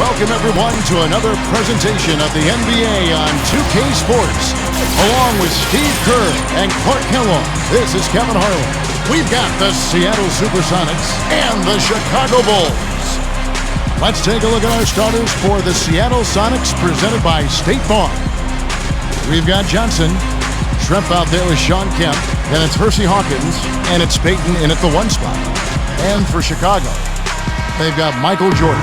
Welcome everyone to another presentation of the NBA on 2K Sports. Along with Steve Kerr and Clark Kellogg, this is Kevin Harlan. We've got the Seattle SuperSonics and the Chicago Bulls. Let's take a look at our starters for the Seattle Sonics presented by State Farm. We've got Johnson. Shrimp out there with Sean Kemp. Then it's Hersey Hawkins. And it's Payton in at the 1 spot. And for Chicago, they've got Michael Jordan.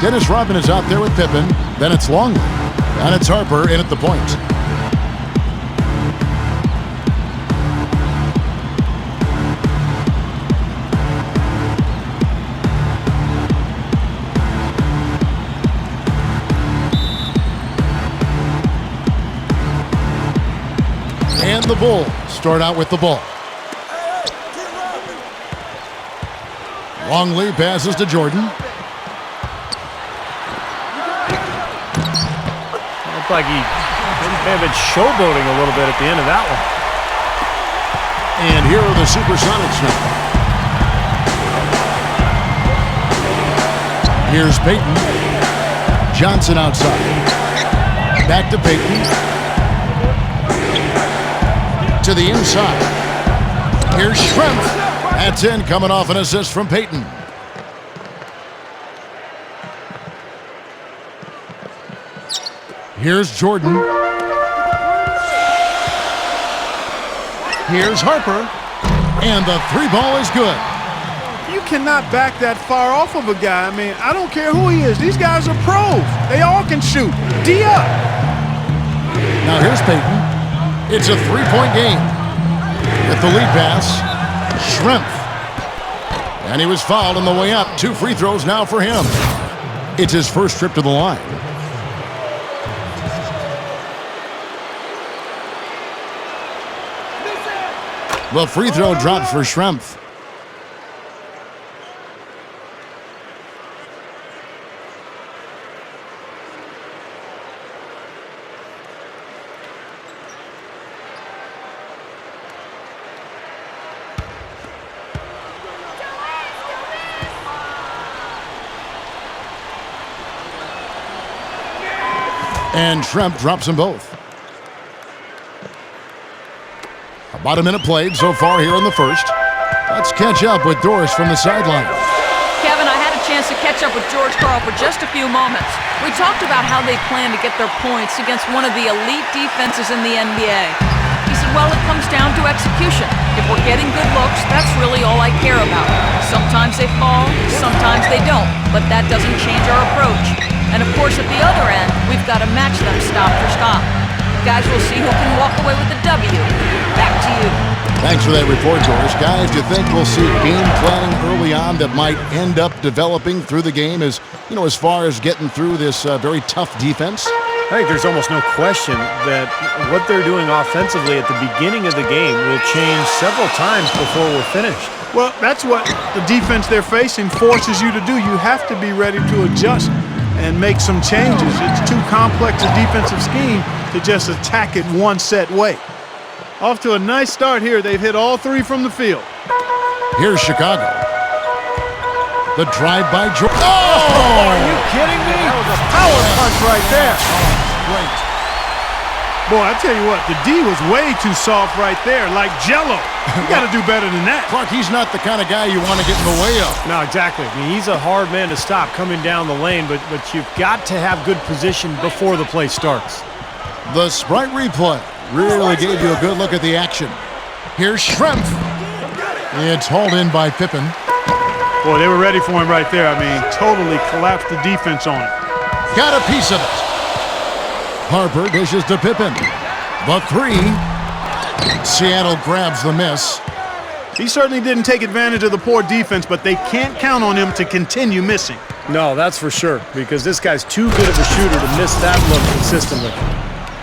Dennis Rodman is out there with Pippen. Then it's Longley. And it's Harper in at the point. And the Bulls start out with the ball. Longley passes to Jordan. Looked like he may have been showboating a little bit at the end of that one. And here are the SuperSonics now. Here's Payton. Johnson outside. Back to Payton. To the inside. Here's Shrimp. That's in, coming off an assist from Payton. Here's Jordan. Here's Harper. And the 3-ball is good. You cannot back that far off of a guy. I mean, I don't care who he is. These guys are pros. They all can shoot. D up. Now here's Payton. It's a 3-point game. With the lead pass, Shrimp. And he was fouled on the way up. 2 free throws now for him. It's his first trip to the line. The free throw dropped for Shrimp. And Shrimp drops them both. About a minute played so far here in the first. Let's catch up with Doris from the sideline. Kevin, I had a chance to catch up with George Karl for just a few moments. We talked about how they plan to get their points against one of the elite defenses in the NBA. He said, well, it comes down to execution. If we're getting good looks, that's really all I care about. Sometimes they fall, sometimes they don't, but that doesn't change our approach. And of course, at the other end, we've got to match them stop for stop. Guys, we'll see who can walk away with the W. Back to you. Thanks for that report, Doris. Guys, do you think we'll see game planning early on that might end up developing through the game as far as getting through this very tough defense? I think there's almost no question that what they're doing offensively at the beginning of the game will change several times before we're finished. Well, that's what the defense they're facing forces you to do. You have to be ready to adjust and make some changes. It's too complex a defensive scheme to just attack it one set way. Off to a nice start here. They've hit all 3 from the field. Here's Chicago. The drive by Jordan. Oh! Are you kidding me? That was a power punch right there. Great. Boy, I tell you what, the D was way too soft right there, like Jell-O. You got to do better than that. Clark, he's not the kind of guy you want to get in the way of. No, exactly. I mean, he's a hard man to stop coming down the lane, but you've got to have good position before the play starts. The Sprite replay really gave you a good look at the action. Here's Shrimp. It's hauled in by Pippen. Boy, they were ready for him right there. I mean, totally collapsed the defense on it. Got a piece of it. Harper dishes to Pippen. The 3. Seattle grabs the miss. He certainly didn't take advantage of the poor defense, but they can't count on him to continue missing. No, that's for sure, because this guy's too good of a shooter to miss that look consistently.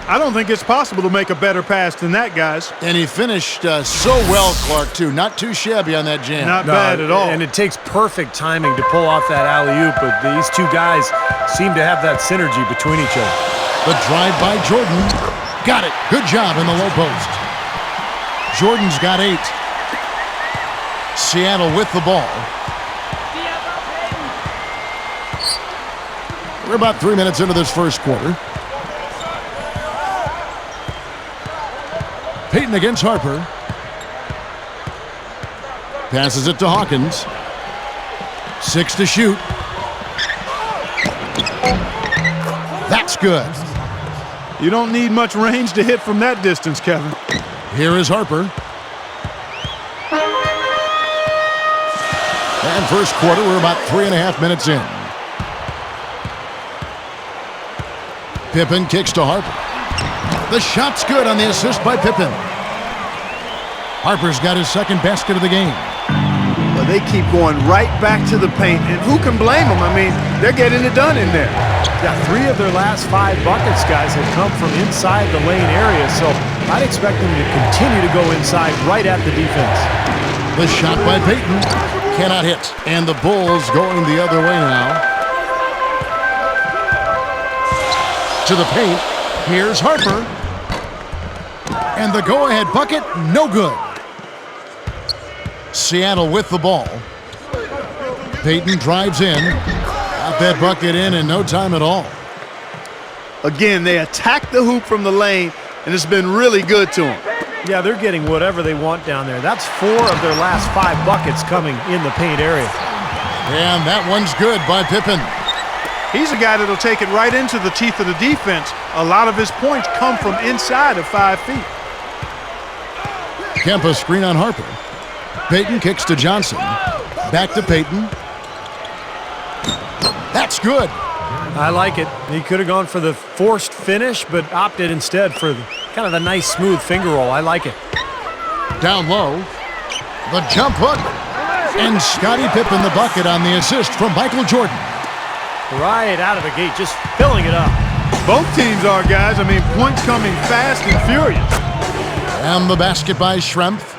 I don't think it's possible to make a better pass than that, guys. And he finished so well, Clark, too. Not too shabby on that jam. Not bad at all. And it takes perfect timing to pull off that alley-oop, but these two guys seem to have that synergy between each other. The drive by Jordan. Got it. Good job in the low post. Jordan's got 8. Seattle with the ball. We're about 3 minutes into this first quarter. Payton against Harper. Passes it to Hawkins. 6 to shoot. That's good. You don't need much range to hit from that distance, Kevin. Here is Harper. And first quarter, we're about 3.5 minutes in. Pippen kicks to Harper. The shot's good on the assist by Pippen. Harper's got his second basket of the game. Well, they keep going right back to the paint, and who can blame them? I mean, they're getting it done in there. Yeah, 3 of their last 5 buckets, guys, have come from inside the lane area, so I'd expect them to continue to go inside right at the defense. The shot by Payton cannot hit, and the Bulls going the other way now. To the paint, here's Harper. And the go-ahead bucket, no good. Seattle with the ball. Payton drives in. Got that bucket in no time at all. Again, they attack the hoop from the lane, and it's been really good to them. Yeah, they're getting whatever they want down there. That's 4 of their last 5 buckets coming in the paint area. And that one's good by Pippen. He's a guy that'll take it right into the teeth of the defense. A lot of his points come from inside of 5 feet. Kempa screen on Harper. Payton kicks to Johnson. Back to Payton. That's good. I like it. He could have gone for the forced finish, but opted instead for kind of a nice smooth finger roll. I like it. Down low. The jump hook. And Scottie Pippen the bucket on the assist from Michael Jordan. Right out of the gate, just filling it up. Both teams are, guys. I mean, points coming fast and furious. And the basket by Schrempf.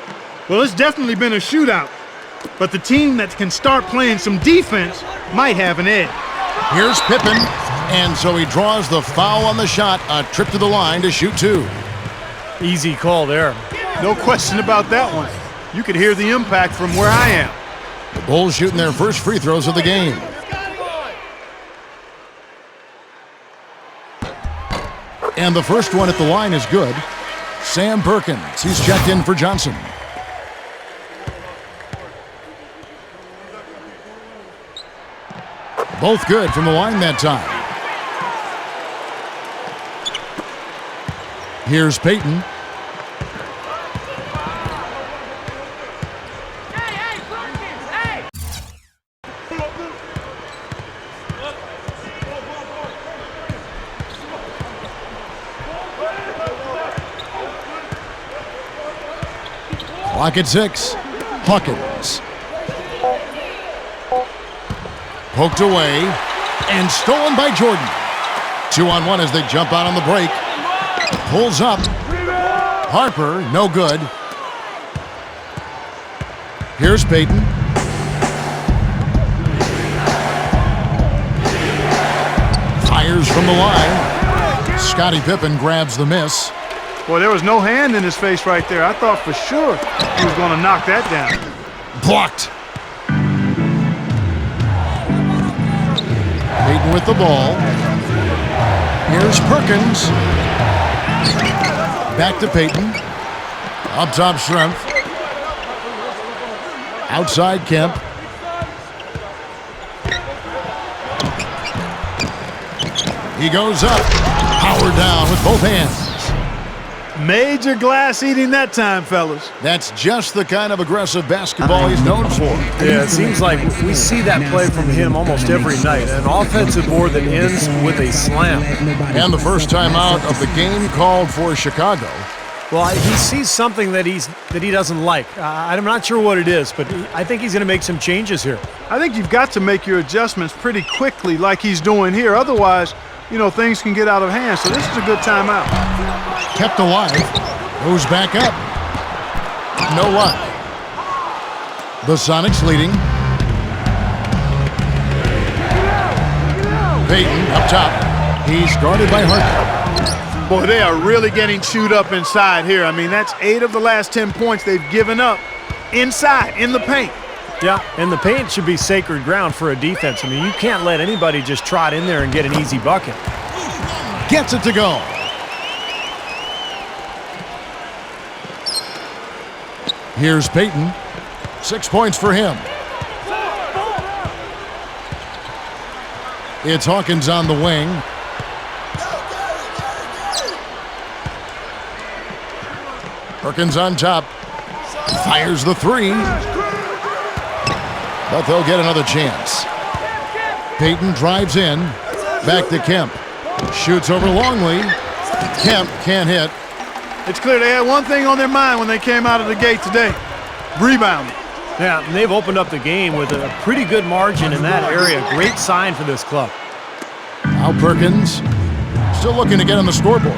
Well, it's definitely been a shootout. But the team that can start playing some defense might have an edge. Here's Pippen. And so he draws the foul on the shot. A trip to the line to shoot 2. Easy call there. No question about that one. You could hear the impact from where I am. The Bulls shooting their first free throws of the game. And the first one at the line is good. Sam Perkins, he's checked in for Johnson. Both good from the line that time. Here's Payton. Clock at 6. Hawkins. Poked away and stolen by Jordan. 2-on-1 as they jump out on the break. Pulls up. Harper, no good. Here's Payton. Fires from the line. Scottie Pippen grabs the miss. Boy, there was no hand in his face right there. I thought for sure he was going to knock that down. Blocked. Payton with the ball. Here's Perkins. Back to Payton. Up top, Schrempf. Outside, Kemp. He goes up. Power down with both hands. Major glass eating that time, fellas. That's just the kind of aggressive basketball he's known for. Yeah, it seems like we see that play from him almost every night. An offensive board that ends with a slam. And the first time out of the game called for Chicago. Well, he sees something that he doesn't like. I'm not sure what it is, but I think he's going to make some changes here. I think you've got to make your adjustments pretty quickly like he's doing here. Otherwise, you know, things can get out of hand. So this is a good timeout. Kept alive. Goes back up. No luck. The Sonics leading. Payton up top. He's guarded by Harper. Boy, they are really getting chewed up inside here. I mean, that's 8 of the last 10 points they've given up inside, in the paint. Yeah, and the paint should be sacred ground for a defense. I mean, you can't let anybody just trot in there and get an easy bucket. Gets it to go. Here's Payton. 6 points for him. It's Hawkins on the wing. Perkins on top. Fires the three. But they'll get another chance. Payton drives in. Back to Kemp. Shoots over Longley. Kemp can't hit. It's clear they had one thing on their mind when they came out of the gate today. Rebounding. Yeah, and they've opened up the game with a pretty good margin in that area. Great sign for this club. Now Perkins, still looking to get on the scoreboard.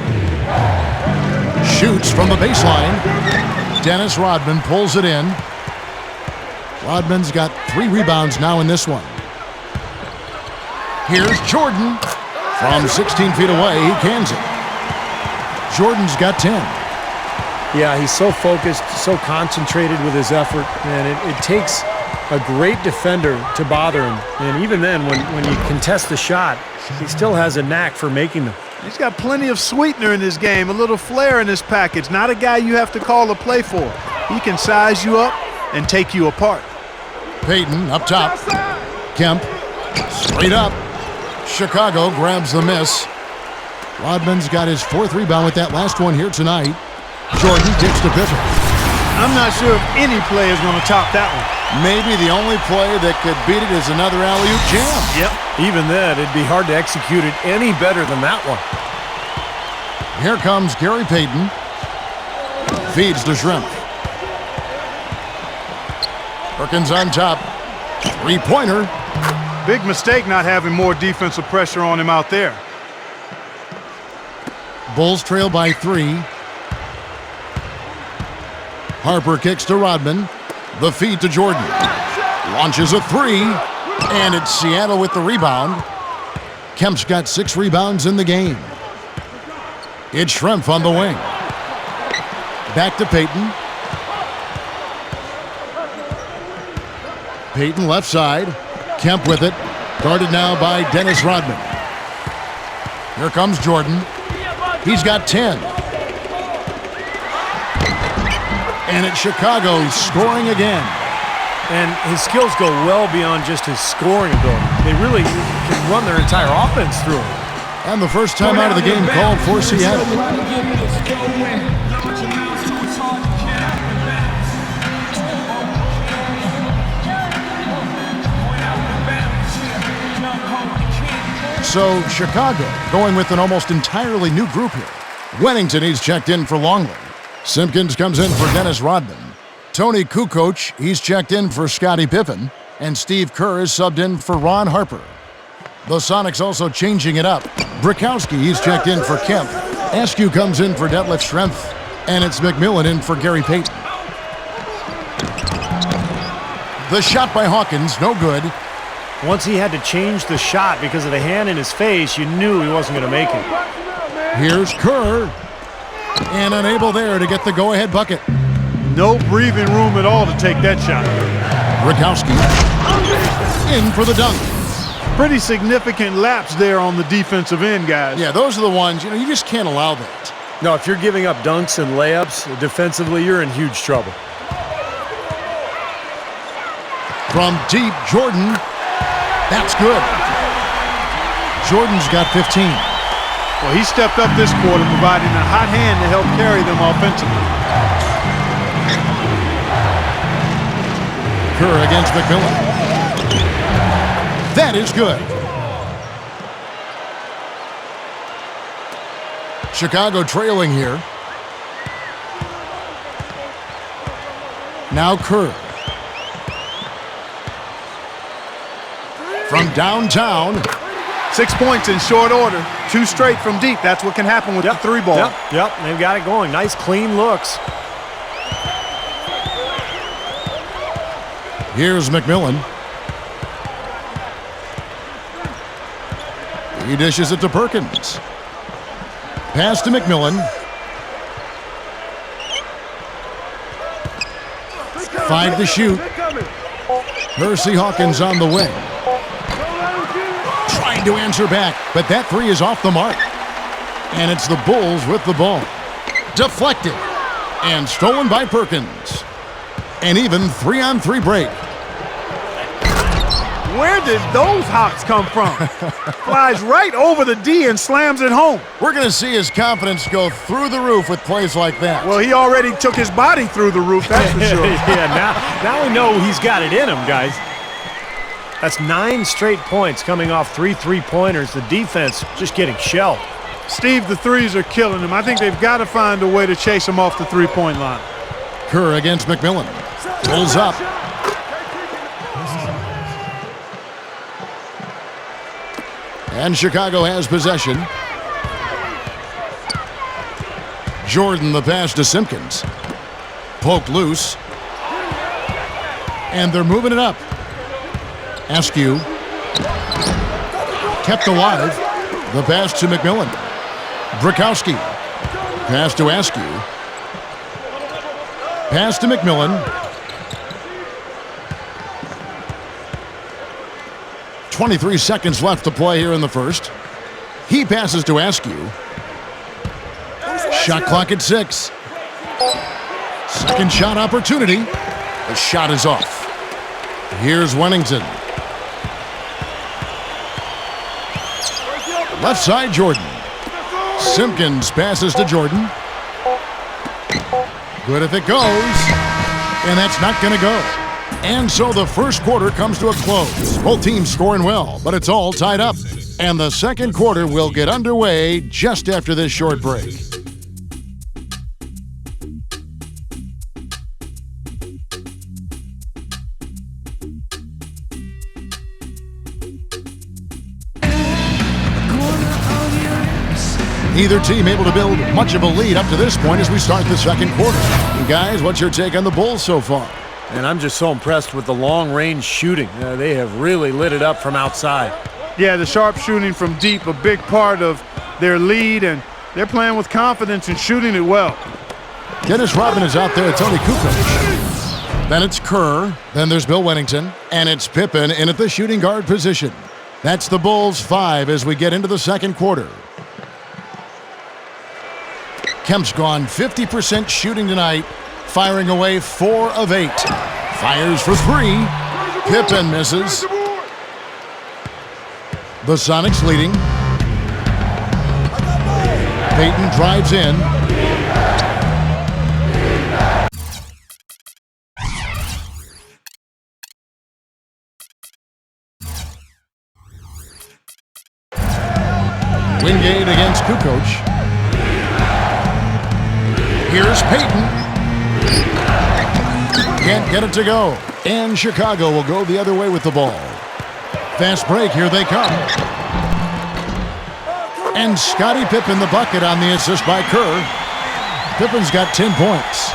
Shoots from the baseline. Dennis Rodman pulls it in. Rodman's got 3 rebounds now in this one. Here's Jordan. From 16 feet away, he cans it. Jordan's got 10. Yeah, he's so focused, so concentrated with his effort, and it takes a great defender to bother him. And even then, when you contest the shot, he still has a knack for making them. He's got plenty of sweetener in his game, a little flair in his package. Not a guy you have to call a play for. He can size you up and take you apart. Payton up top. Kemp straight up. Chicago grabs the miss. Rodman's got his 4th rebound with that last one here tonight. Jordan kicks to Pippen. I'm not sure if any play is going to top that one. Maybe the only play that could beat it is another alley-oop jam. Yep. Even then, it'd be hard to execute it any better than that one. Here comes Gary Payton. Feeds to Shrimp. Perkins on top. 3-pointer. Big mistake not having more defensive pressure on him out there. Bulls trail by 3. Harper kicks to Rodman. The feed to Jordan. Launches a 3. And it's Seattle with the rebound. Kemp's got 6 rebounds in the game. It's Schrempf on the wing. Back to Payton. Payton left side. Kemp with it. Guarded now by Dennis Rodman. Here comes Jordan. He's got 10. And it's Chicago. He's scoring again. And his skills go well beyond just his scoring ability. They really can run their entire offense through him. And the first time out of the game called for Seattle. So Chicago going with an almost entirely new group here. Wennington, he's checked in for Longley. Simpkins comes in for Dennis Rodman. Tony Kukoc, he's checked in for Scottie Pippen. And Steve Kerr is subbed in for Ron Harper. The Sonics also changing it up. Brikowski, he's checked in for Kemp. Askew comes in for Detlef Schrempf. And it's McMillan in for Gary Payton. The shot by Hawkins, no good. Once he had to change the shot because of the hand in his face, you knew he wasn't going to make it. Here's Kerr. And unable there to get the go-ahead bucket. No breathing room at all to take that shot. Brikowski in for the dunk. Pretty significant lapse there on the defensive end, guys. Yeah, those are the ones, you just can't allow that. No, if you're giving up dunks and layups defensively, you're in huge trouble. From deep, Jordan. That's good. Jordan's got 15. Well, he stepped up this quarter, providing a hot hand to help carry them offensively. Kerr against McMillan. That is good. Chicago trailing here. Now Kerr. From downtown. 6 points in short order. 2 straight from deep. That's what can happen with the 3-ball. Yep, they've got it going. Nice, clean looks. Here's McMillan. He dishes it to Perkins. Pass to McMillan. 5 to shoot. Percy Hawkins on the wing. Trying to answer back, but that three is off the mark. And it's the Bulls with the ball. Deflected. And stolen by Perkins. An even 3-on-3 break. Where did those hops come from? Flies right over the D and slams it home. We're going to see his confidence go through the roof with plays like that. Well, he already took his body through the roof, that's for sure. Yeah, now we know he's got it in him, guys. That's 9 straight points coming off 3 3-pointers. The defense just getting shelled. Steve, the threes are killing him. I think they've got to find a way to chase him off the three-point line. Kerr against McMillan. Pulls up. And Chicago has possession. Jordan the pass to Simpkins. Poked loose. And they're moving it up. Askew. Kept alive. The pass to McMillan. Brakowski. Pass to Askew. Pass to McMillan. 23 seconds left to play here in the first. He passes to Askew. Shot clock at 6. Second shot opportunity. The shot is off. Here's Wennington. Left side, Jordan. Simpkins passes to Jordan. Good if it goes. And that's not going to go. And so the first quarter comes to a close. Both teams scoring well, but it's all tied up. And the second quarter will get underway just after this short break. Neither team able to build much of a lead up to this point as we start the second quarter. And guys, what's your take on the Bulls so far? And I'm just so impressed with the long-range shooting. They have really lit it up from outside. Yeah, the sharp shooting from deep, a big part of their lead, and they're playing with confidence and shooting it well. Dennis Rodman is out there at Tony Kukoc. Then it's Kerr. Then there's Bill Wennington. And it's Pippen in at the shooting guard position. That's the Bulls 5 as we get into the second quarter. Kemp's gone 50% shooting tonight, firing away 4 of 8. Fires for 3. Pippen misses. The Sonics leading. Payton drives in. Wingate against Kukoc. Here's Payton. Can't get it to go. And Chicago will go the other way with the ball. Fast break, here they come. And Scottie Pippen the bucket on the assist by Kerr. Pippen's got 10 points.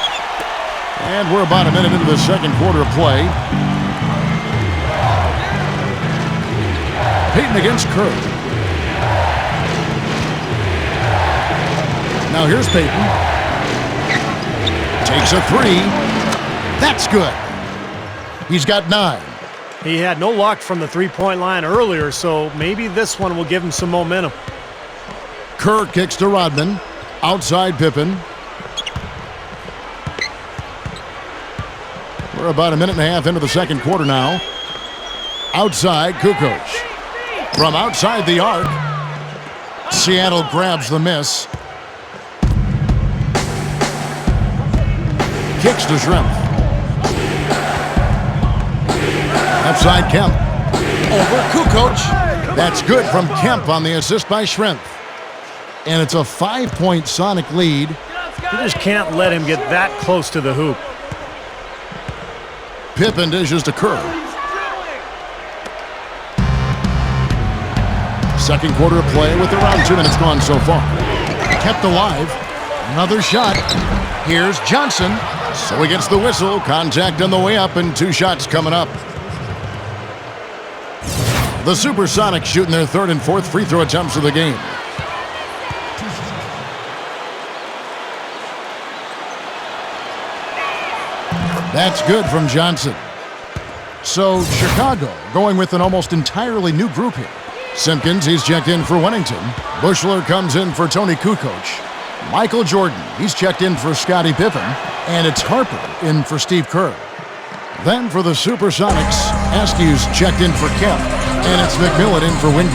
And we're about a minute into the second quarter of play. Payton against Kerr. Now here's Payton. Takes a 3. That's good. He's got 9. He had no luck from the three-point line earlier, so maybe this one will give him some momentum. Kerr kicks to Rodman. Outside Pippen. We're about a minute and a half into the second quarter now. Outside Kukoc. From outside the arc. Seattle grabs the miss. Kicks to Shrimp. Left side Kemp. Over Kukoc. That's good from Kemp on the assist by Shrimp. And it's a 5-point Sonic lead. You just can't let him get that close to the hoop. Pippen dishes to Kerr. Second quarter of play with around 2 minutes gone so far. Kept alive. Another shot. Here's Johnson. So he gets the whistle. Contact on the way up and 2 shots coming up. The SuperSonics shooting their 3rd and 4th free throw attempts of the game. That's good from Johnson. So Chicago going with an almost entirely new group here. Simpkins, he's checked in for Wennington. Bushler comes in for Tony Kukoc. Michael Jordan, he's checked in for Scottie Pippen. And it's Harper in for Steve Kerr. Then for the SuperSonics, Askew's checked in for Kemp. And it's McMillan in for Wingate.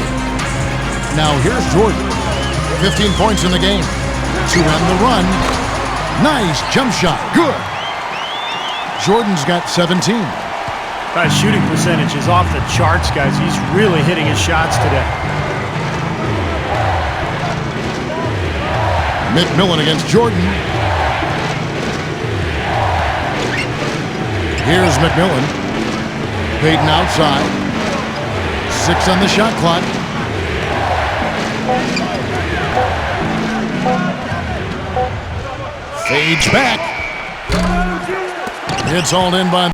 Now here's Jordan. 15 points in the game. To end the run. Nice jump shot. Good. Jordan's got 17. His shooting percentage is off the charts, guys. He's really hitting his shots today. McMillan against Jordan. Here's McMillan. Payton outside. 6 on the shot clock. Fades back. It's hauled in by...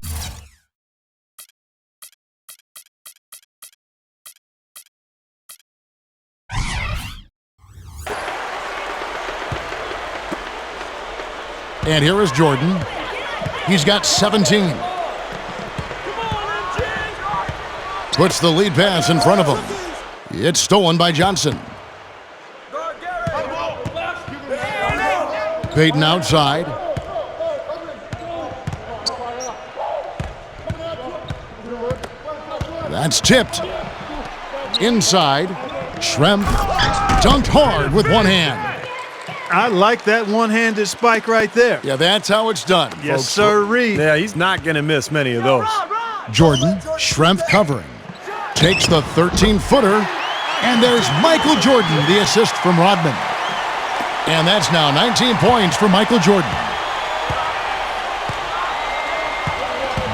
And here is Jordan. He's got 17. Puts the lead pass in front of him. It's stolen by Johnson. Payton outside. That's tipped. Inside. Schrempf dunked hard with one hand. I like that one-handed spike right there. Yeah, that's how it's done. Yes, folks. sirree. Yeah, he's not going to miss many of those. Jordan, Schrempf covering. Takes the 13-footer. And there's Michael Jordan, the assist from Rodman. And that's now 19 points for Michael Jordan.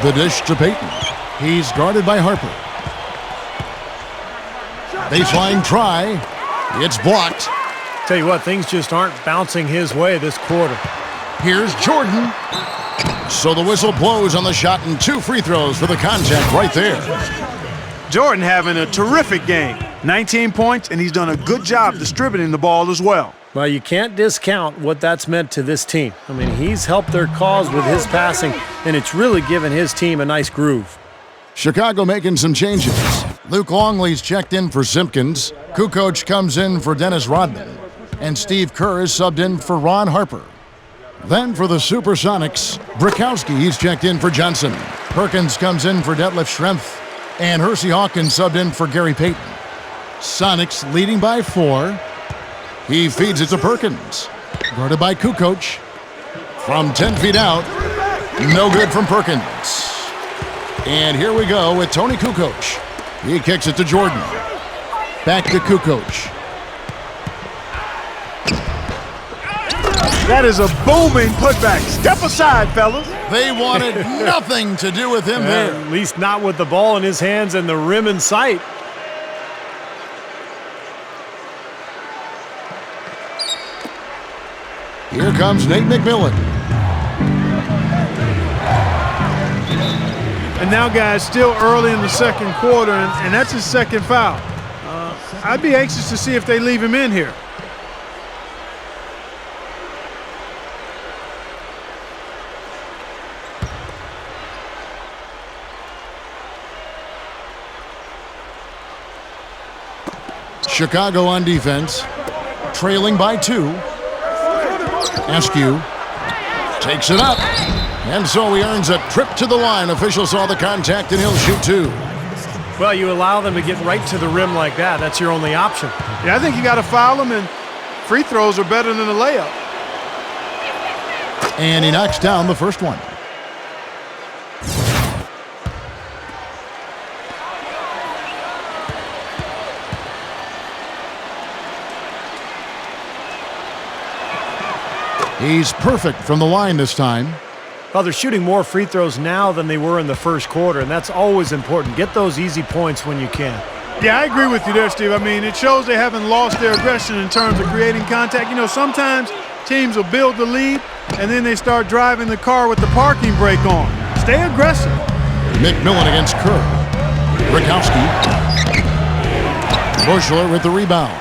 The dish to Payton. He's guarded by Harper. Baseline try. It's blocked. Tell you what, things just aren't bouncing his way this quarter. Here's Jordan. So the whistle blows on the shot and 2 free throws for the contact right there. Jordan having a terrific game. 19 points, and he's done a good job distributing the ball as well. Well, you can't discount what that's meant to this team. I mean, he's helped their cause with his passing, and it's really given his team a nice groove. Chicago making some changes. Luke Longley's checked in for Simpkins. Kukoc comes in for Dennis Rodman. And Steve Kerr is subbed in for Ron Harper. Then for the SuperSonics, Brikowski, he's checked in for Johnson. Perkins comes in for Detlef Schrempf. And Hersey Hawkins subbed in for Gary Payton. Sonics leading by 4. He feeds it to Perkins. Guarded by Kukoc. From 10 feet out. No good from Perkins. And here we go with Tony Kukoc. He kicks it to Jordan. Back to Kukoc. That is a booming putback. Step aside, fellas. They wanted nothing to do with him there. At least not with the ball in his hands and the rim in sight. Here comes Nate McMillan. And now, guys, still early in the second quarter, and that's his second foul. I'd be anxious to see if they leave him in here. Chicago on defense, trailing by 2. Askew takes it up, and so he earns a trip to the line. Official saw the contact, and he'll shoot 2. Well, you allow them to get right to the rim like that. That's your only option. Yeah, I think you got to foul him, and free throws are better than a layup. And he knocks down the first one. He's perfect from the line this time. Well, they're shooting more free throws now than they were in the first quarter, and that's always important. Get those easy points when you can. Yeah, I agree with you there, Steve. I mean, it shows they haven't lost their aggression in terms of creating contact. You know, sometimes teams will build the lead, and then they start driving the car with the parking brake on. Stay aggressive. McMillan against Kerr. Brikowski. Bushler with the rebound.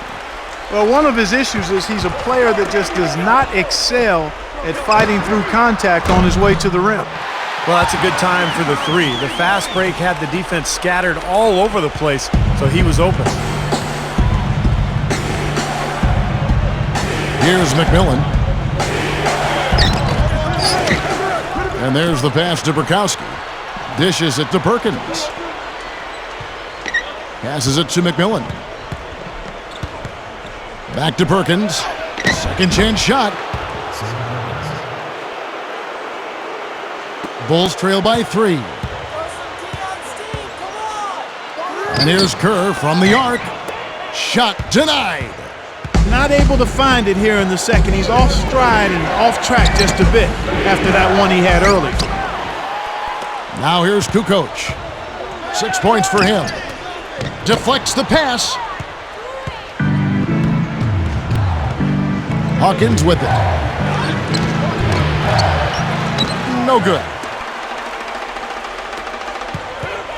Well, one of his issues is he's a player that just does not excel at fighting through contact on his way to the rim. Well, that's a good time for the three. The fast break had the defense scattered all over the place, so he was open. Here's McMillan. And there's the pass to Burkowski. Dishes it to Perkins. Passes it to McMillan. Back to Perkins. Second chance shot. Bulls trail by 3. And here's Kerr from the arc. Shot denied. Not able to find it here in the second. He's off stride and off track just a bit after that one he had early. Now here's Kukoc. 6 points for him. Deflects the pass. Hawkins with it. No good.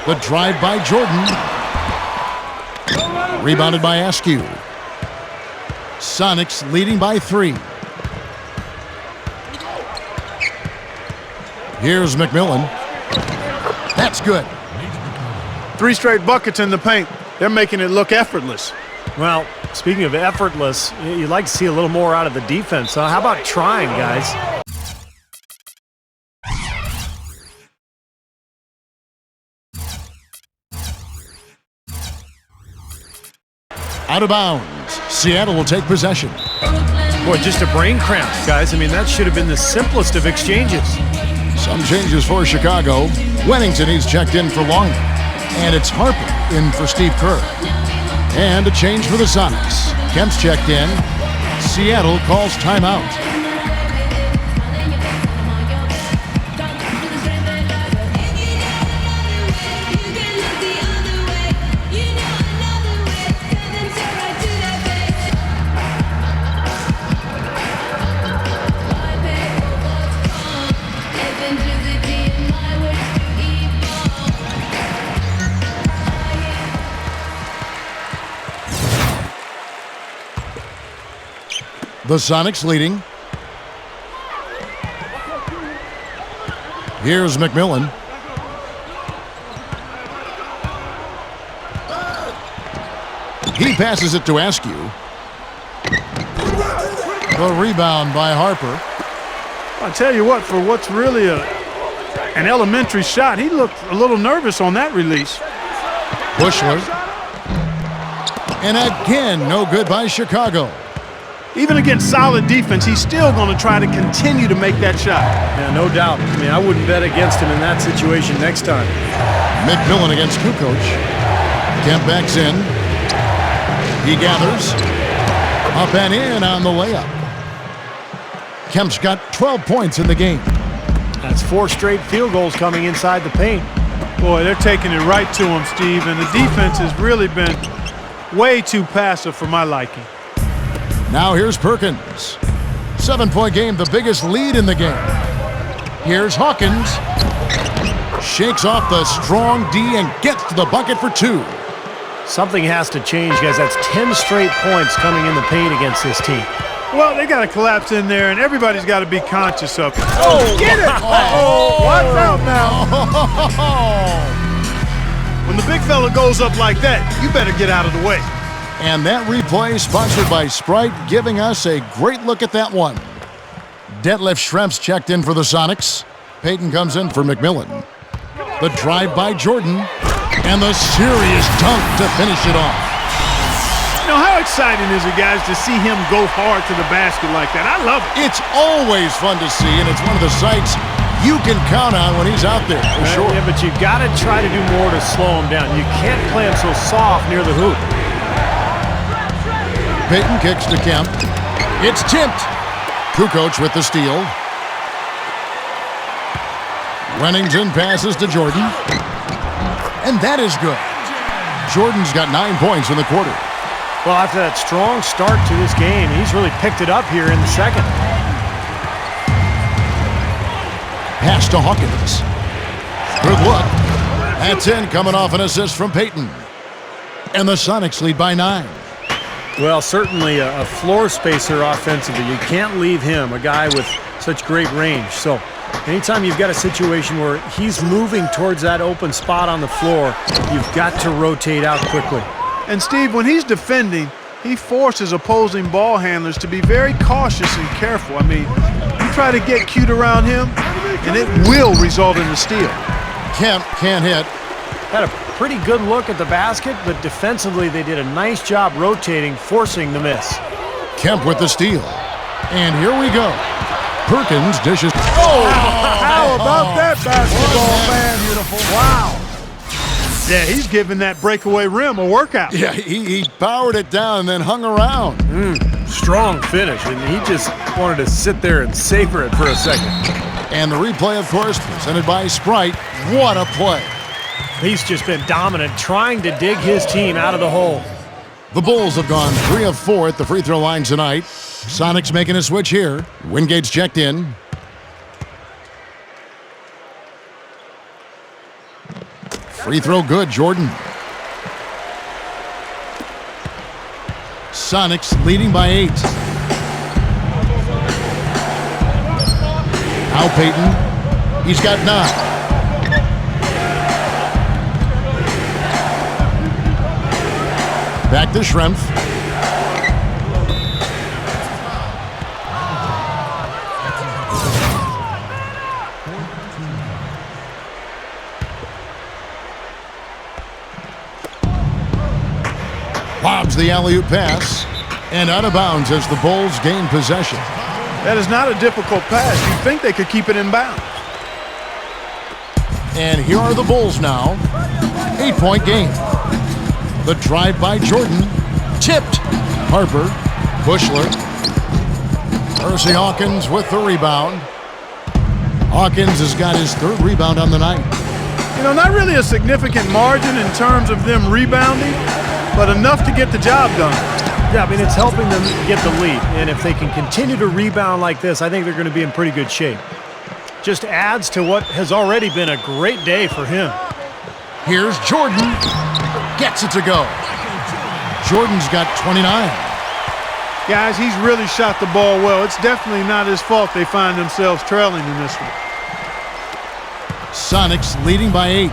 The drive by Jordan. Rebounded by Askew. Sonics leading by 3. Here's McMillan. That's good. 3 straight buckets in the paint. They're making it look effortless. Well, speaking of effortless, you'd like to see a little more out of the defense. So how about trying, guys? Out of bounds. Seattle will take possession. Boy, just a brain cramp, guys. I mean, that should have been the simplest of exchanges. Some changes for Chicago. Wennington, he's checked in for Long. And it's Harper in for Steve Kerr. And a change for the Sonics. Kemp's checked in. Seattle calls timeout. The Sonics leading. Here's McMillan. He passes it to Askew. The rebound by Harper. I'll tell you what, for what's really an elementary shot, he looked a little nervous on that release. Bushler. And again, no good by Chicago. Even against solid defense, he's still going to try to continue to make that shot. Yeah, no doubt. I mean, I wouldn't bet against him in that situation next time. McMillan against Kukoc. Kemp backs in. He gathers. Up and in on the layup. Kemp's got 12 points in the game. That's 4 straight field goals coming inside the paint. Boy, they're taking it right to him, Steve, and the defense has really been way too passive for my liking. Now here's Perkins. 7-point game, the biggest lead in the game. Here's Hawkins. Shakes off the strong D and gets to the bucket for 2. Something has to change, guys. That's 10 straight points coming in the paint against this team. Well, they got to collapse in there, and everybody's got to be conscious of it. Oh, get it! Oh, watch out now. When the big fella goes up like that, you better get out of the way. And that replay sponsored by Sprite, giving us a great look at that one. Detlef Schrempf's checked in for the Sonics. Payton comes in for McMillan. The drive by Jordan. And the serious dunk to finish it off. You know, how exciting is it, guys, to see him go hard to the basket like that? I love it. It's always fun to see, and it's one of the sights you can count on when he's out there, for sure. Yeah, but you got to try to do more to slow him down. You can't play him so soft near the hoop. Payton kicks to Kemp. It's tipped. Kukoc with the steal. Wennington passes to Jordan. And that is good. Jordan's got 9 points in the quarter. Well, after that strong start to this game, he's really picked it up here in the second. Pass to Hawkins. Good look. That's in, coming off an assist from Payton. And the Sonics lead by 9. Well, certainly a floor spacer offensively. You can't leave him, a guy with such great range. So Anytime you've got a situation where he's moving towards that open spot on the floor, you've got to rotate out quickly. And Steve, when he's defending, he forces opposing ball handlers to be very cautious and careful. I mean, you try to get cute around him, and it will result in a steal. Kemp can't hit. Had a pretty good look at the basket, but defensively they did a nice job rotating, forcing the miss. Kemp with the steal. And here we go. Perkins dishes. Oh, how about that basketball, man? Beautiful. Wow. Yeah, he's giving that breakaway rim a workout. Yeah, he powered it down and then hung around. Strong finish, and he just wanted to sit there and savor it for a second. And the replay, of course, presented by Sprite. What a play. He's just been dominant, trying to dig his team out of the hole. The Bulls have gone 3 of 4 at the free throw line tonight. Sonics making a switch here. Wingate's checked in. Free throw good, Jordan. Sonics leading by 8. Now Payton. He's got 9. Back to Schrempf. Lobs the alley-oop pass. And out of bounds as the Bulls gain possession. That is not a difficult pass. You'd think they could keep it in bounds. And here are the Bulls now. 8-point game. The drive by Jordan. Tipped. Harper. Bushler. Percy Hawkins with the rebound. Hawkins has got his 3rd rebound on the night. You know, not really a significant margin in terms of them rebounding, but enough to get the job done. Yeah, I mean, it's helping them get the lead. And if they can continue to rebound like this, I think they're going to be in pretty good shape. Just adds to what has already been a great day for him. Here's Jordan. Gets it to go. Jordan's got 29. Guys, he's really shot the ball well. It's definitely not his fault they find themselves trailing in this one. Sonics leading by 8.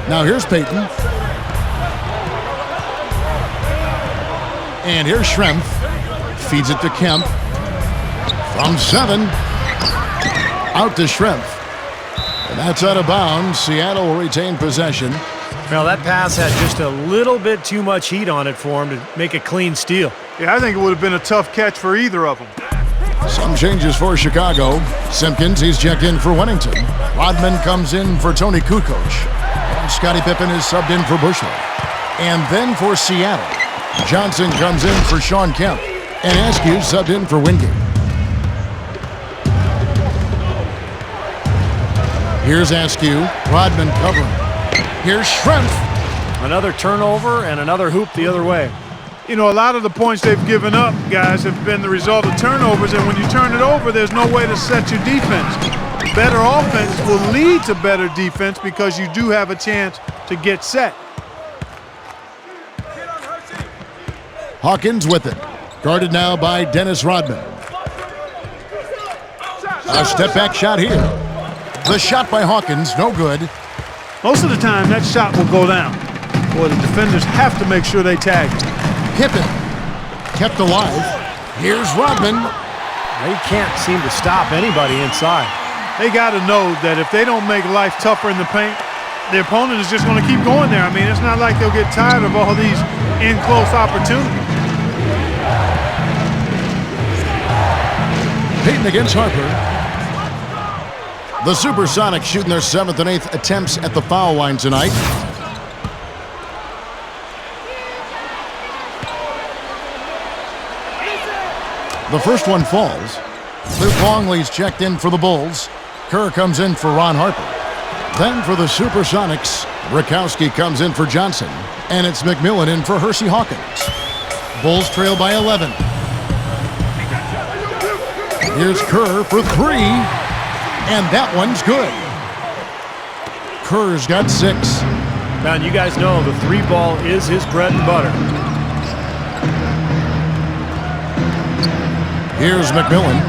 Now here's Payton. And here's Schrempf. Feeds it to Kemp. From 7. Out to Schrempf. And that's out of bounds. Seattle will retain possession. Well, that pass had just a little bit too much heat on it for him to make a clean steal. Yeah, I think it would have been a tough catch for either of them. Some changes for Chicago. Simpkins, he's checked in for Wennington. Rodman comes in for Tony Kukoc. And Scottie Pippen is subbed in for Bushler. And then for Seattle, Johnson comes in for Sean Kemp. And Askew subbed in for Wingate. Here's Askew. Rodman covering. Here's Schrempf. Another turnover and another hoop the other way. You know, a lot of the points they've given up, guys, have been the result of turnovers, and when you turn it over, there's no way to set your defense. Better offense will lead to better defense because you do have a chance to get set. Hawkins with it. Guarded now by Dennis Rodman. A step-back shot here. The shot by Hawkins, no good. Most of the time, that shot will go down. Boy, the defenders have to make sure they tag it. Pippen kept alive. Here's Rodman. They can't seem to stop anybody inside. They got to know that if they don't make life tougher in the paint, the opponent is just going to keep going there. I mean, it's not like they'll get tired of all these in-close opportunities. Payton against Harper. The SuperSonics shooting their 7th and 8th attempts at the foul line tonight. The first one falls. Luke Longley's checked in for the Bulls. Kerr comes in for Ron Harper. Then for the SuperSonics, Rakowski comes in for Johnson. And it's McMillan in for Hersey Hawkins. Bulls trail by 11. Here's Kerr for 3. And that one's good. Kerr's got 6. Now, you guys know the 3-ball is his bread and butter. Here's McMillan.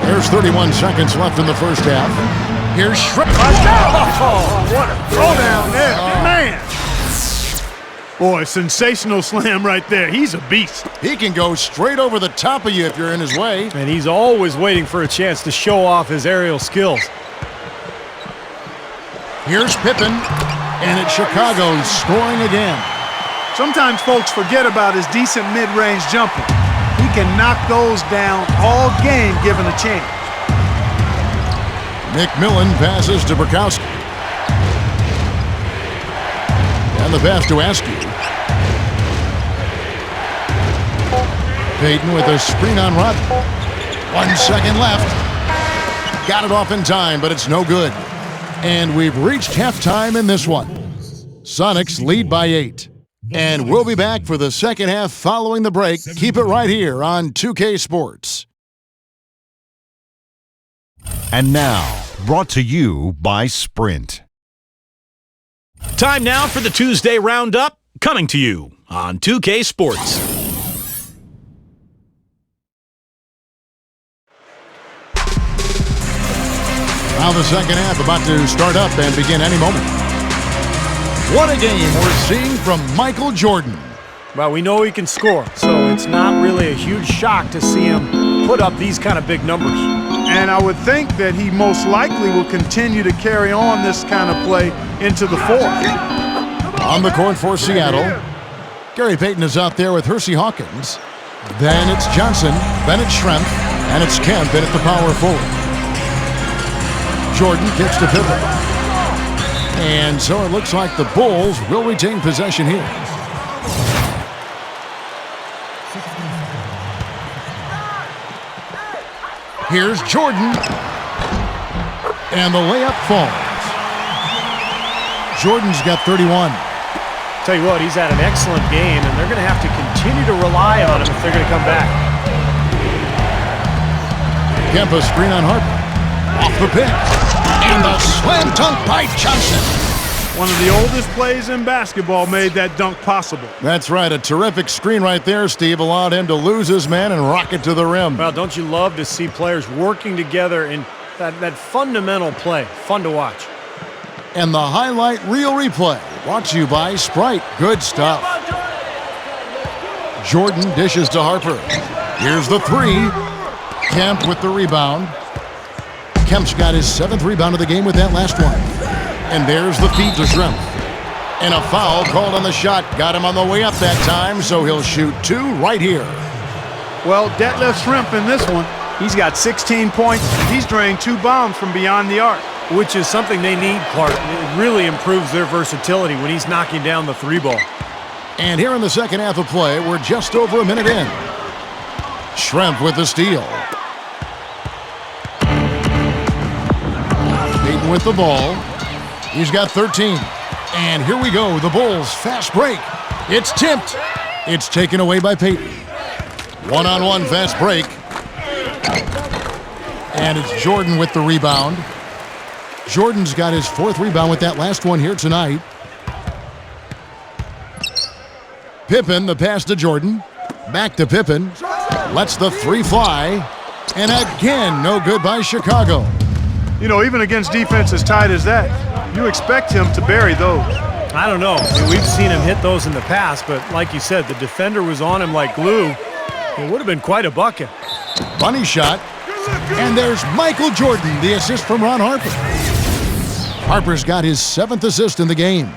There's 31 seconds left in the first half. Here's Shrimp. Oh, what a throwdown there. Man. Boy, sensational slam right there. He's a beast. He can go straight over the top of you if you're in his way. And he's always waiting for a chance to show off his aerial skills. Here's Pippen, and it's Chicago scoring again. Sometimes folks forget about his decent mid-range jumping. He can knock those down all game given a chance. McMillan passes to Burkowski. And the pass to Askew. Payton with a screen on Rodman. 1 second left. Got it off in time, but it's no good. And we've reached halftime in this one. Sonics lead by 8. And we'll be back for the second half following the break. Keep it right here on 2K Sports. And now, brought to you by Sprint. Time now for the Tuesday Roundup, coming to you on 2K Sports. Now the second half about to start up and begin any moment. What a game we're seeing from Michael Jordan. Well, we know he can score, so it's not really a huge shock to see him put up these kind of big numbers. And I would think that he most likely will continue to carry on this kind of play into the fourth. On the court for Seattle, Gary Payton is out there with Hersey Hawkins. Then it's Johnson, then it's Schrempf, and it's Kemp in at the power forward. Jordan kicks to Pippen. And so it looks like the Bulls will retain possession here. Here's Jordan. And the layup falls. Jordan's got 31. Tell you what, he's had an excellent game, and they're going to have to continue to rely on him if they're going to come back. Kempa screen on Harper. Off the pick. And the slam dunk by Johnson. One of the oldest plays in basketball made that dunk possible. That's right. A terrific screen right there, Steve. Allowed him to lose his man and rock it to the rim. Well, don't you love to see players working together in that fundamental play? Fun to watch. And the highlight reel replay brought to you by Sprite. Good stuff. Jordan dishes to Harper. Here's the three. Kemp with the rebound. Kemp's got his 7th rebound of the game with that last one. And there's the feed to Schrempf. And a foul called on the shot. Got him on the way up that time, so he'll shoot 2 right here. Well, Detlef Schrempf in this one, he's got 16 points. He's drained 2 bombs from beyond the arc. Which is something they need, Clark. It really improves their versatility when he's knocking down the 3-ball. And here in the second half of play, we're just over a minute in. Schrempf with the steal. Payton with the ball. He's got 13. And here we go, the Bulls fast break. It's tipped. It's taken away by Payton. One-on-one fast break. And it's Jordan with the rebound. Jordan's got his 4th rebound with that last one here tonight. Pippen, the pass to Jordan. Back to Pippen. Lets the 3 fly. And again, no good by Chicago. You know, even against defense as tight as that, you expect him to bury those. I don't know. I mean, we've seen him hit those in the past, but like you said, the defender was on him like glue. It would have been quite a bucket. Bunny shot. And there's Michael Jordan, the assist from Ron Harper. Harper's got his 7th assist in the game.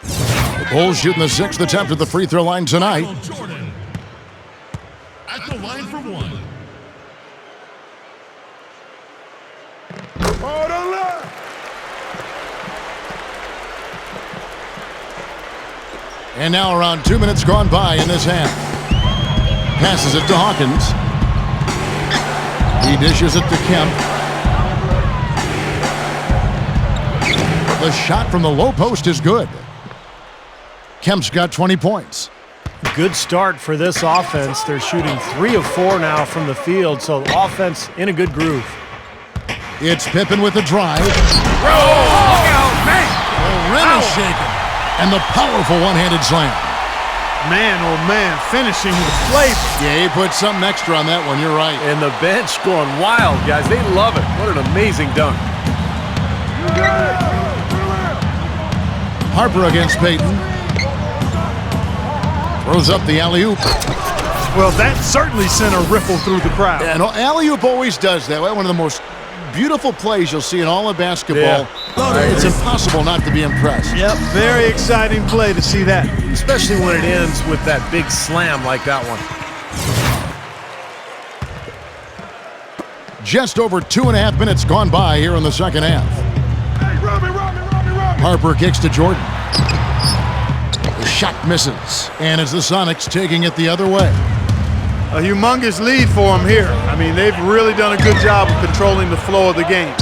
The Bulls shooting the 6th attempt at the free throw line tonight. Jordan at the line for 1. And now around 2 minutes gone by in this half. Passes it to Hawkins. He dishes it to Kemp. The shot from the low post is good. Kemp's got 20 points. Good start for this offense. They're shooting 3 of 4 now from the field, so offense in a good groove. It's Pippen with the drive. Oh, look out, man! The rim is shaken. And the powerful one-handed slam. Man, oh man, finishing with flavor. Yeah, he put something extra on that one. You're right. And the bench going wild, guys. They love it. What an amazing dunk. Harper against Payton. Throws up the alley-oop. Well, that certainly sent a ripple through the crowd. And alley-oop always does that. One of the most beautiful plays you'll see in all of basketball. Yeah. It's impossible not to be impressed. Yep, very exciting play to see that. Especially when it ends with that big slam like that one. Just over 2.5 minutes gone by here in the second half. Harper kicks to Jordan. The shot misses. And it's the Sonics taking it the other way. A humongous lead for them here. I mean, they've really done a good job of controlling the flow of the game.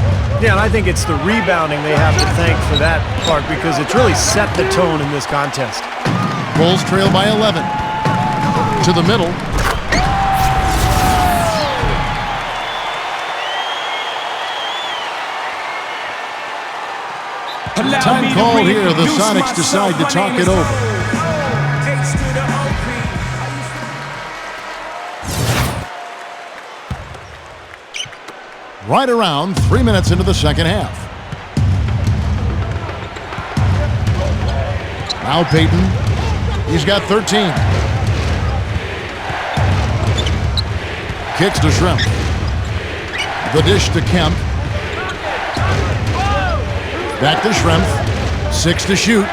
Yeah, and I think it's the rebounding they have to thank for that part because it's really set the tone in this contest. Bulls trail by 11. To the middle. Time call here. The Sonics decide to talk it over. Right around 3 minutes into the second half. Now Payton. He's got 13. Kicks to Shrimp. The dish to Kemp. Back to Shrimp. 6 to shoot.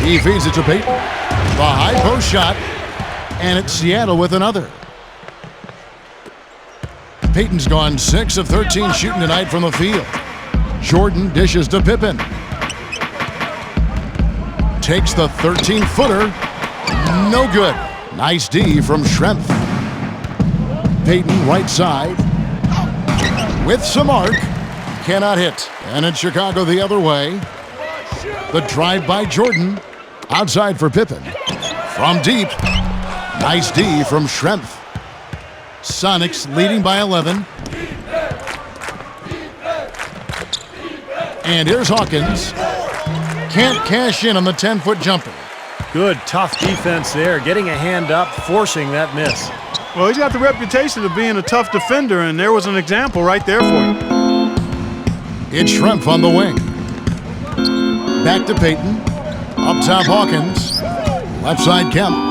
He feeds it to Payton. The high post shot. And it's Seattle with another. Payton's gone 6 of 13 shooting tonight from the field. Jordan dishes to Pippen. Takes the 13-footer. No good. Nice D from Schrempf. Payton right side. With some arc. Cannot hit. And it's Chicago the other way. The drive by Jordan. Outside for Pippen. From deep. Nice D from Schrempf. Sonics leading by 11. And here's Hawkins. Can't cash in on the 10-foot jumper. Good, tough defense there. Getting a hand up, forcing that miss. Well, he's got the reputation of being a tough defender, and there was an example right there for you. It's Schrempf on the wing. Back to Payton. Up top Hawkins. Left side Kemp.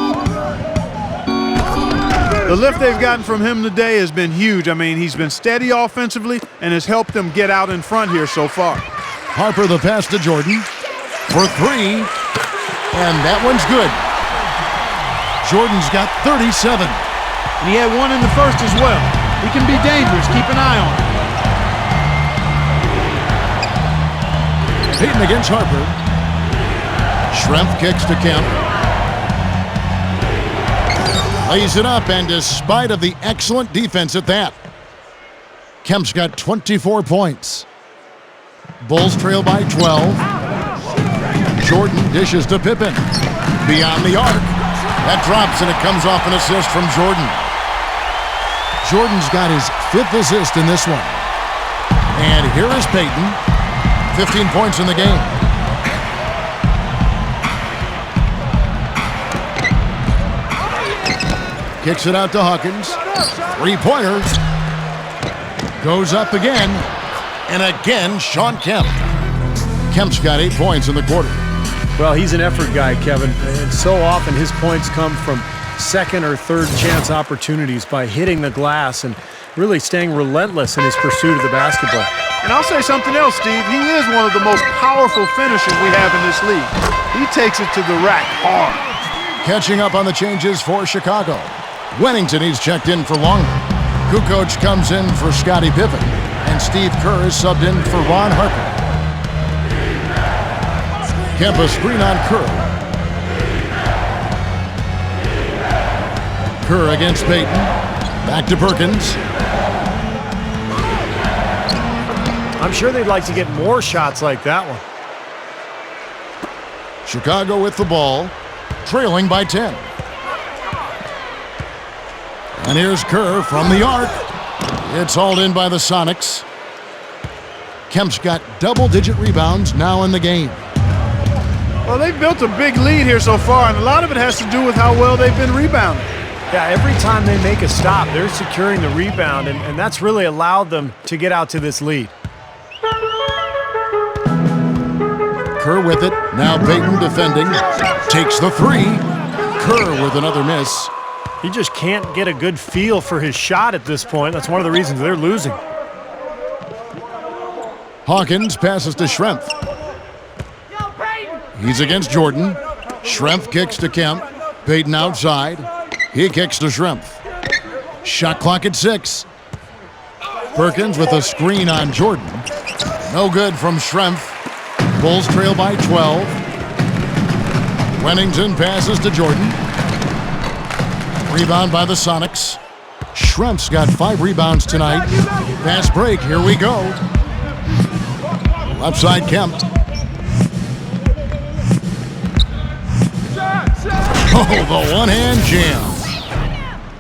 The lift they've gotten from him today has been huge. I mean, he's been steady offensively and has helped them get out in front here so far. Harper the pass to Jordan for 3. And that one's good. Jordan's got 37. And he had one in the first as well. He can be dangerous. Keep an eye on him. Payton against Harper. Schrempf kicks to Kemp. Lays it up, and despite of the excellent defense at that, Kemp's got 24 points. Bulls trail by 12. Jordan dishes to Pippen. Beyond the arc. That drops, and it comes off an assist from Jordan. Jordan's got his 5th assist in this one. And here is Payton. 15 points in the game. Kicks it out to Hawkins. 3-pointer. Goes up again. And again, Shawn Kemp. Kemp's got 8 points in the quarter. Well, he's an effort guy, Kevin. And so often his points come from second or third chance opportunities by hitting the glass and really staying relentless in his pursuit of the basketball. And I'll say something else, Steve. He is one of the most powerful finishers we have in this league. He takes it to the rack hard. Catching up on the changes for Chicago. Wennington, he's checked in for Longley. Kukoc comes in for Scottie Pippen. And Steve Kerr is subbed in for Ron Harper. Kemp a screen on Kerr. Kerr against Payton. Back to Perkins. I'm sure they'd like to get more shots like that one. Chicago with the ball, trailing by 10. And here's Kerr from the arc. It's hauled in by the Sonics. Kemp's got double-digit rebounds now in the game. Well, they've built a big lead here so far, and a lot of it has to do with how well they've been rebounding. Yeah, every time they make a stop, they're securing the rebound, and that's really allowed them to get out to this lead. Kerr with it. Now Payton defending. Takes the three. Kerr with another miss. He just can't get a good feel for his shot at this point. That's one of the reasons they're losing. Hawkins passes to Schrempf. He's against Jordan. Schrempf kicks to Kemp. Payton outside. He kicks to Schrempf. Shot clock at 6. Perkins with a screen on Jordan. No good from Schrempf. Bulls trail by 12. Wennington passes to Jordan. Rebound by the Sonics. Schrempf's got 5 rebounds tonight. Fast break, here we go. Left side Kemp. Oh, the one-hand jam.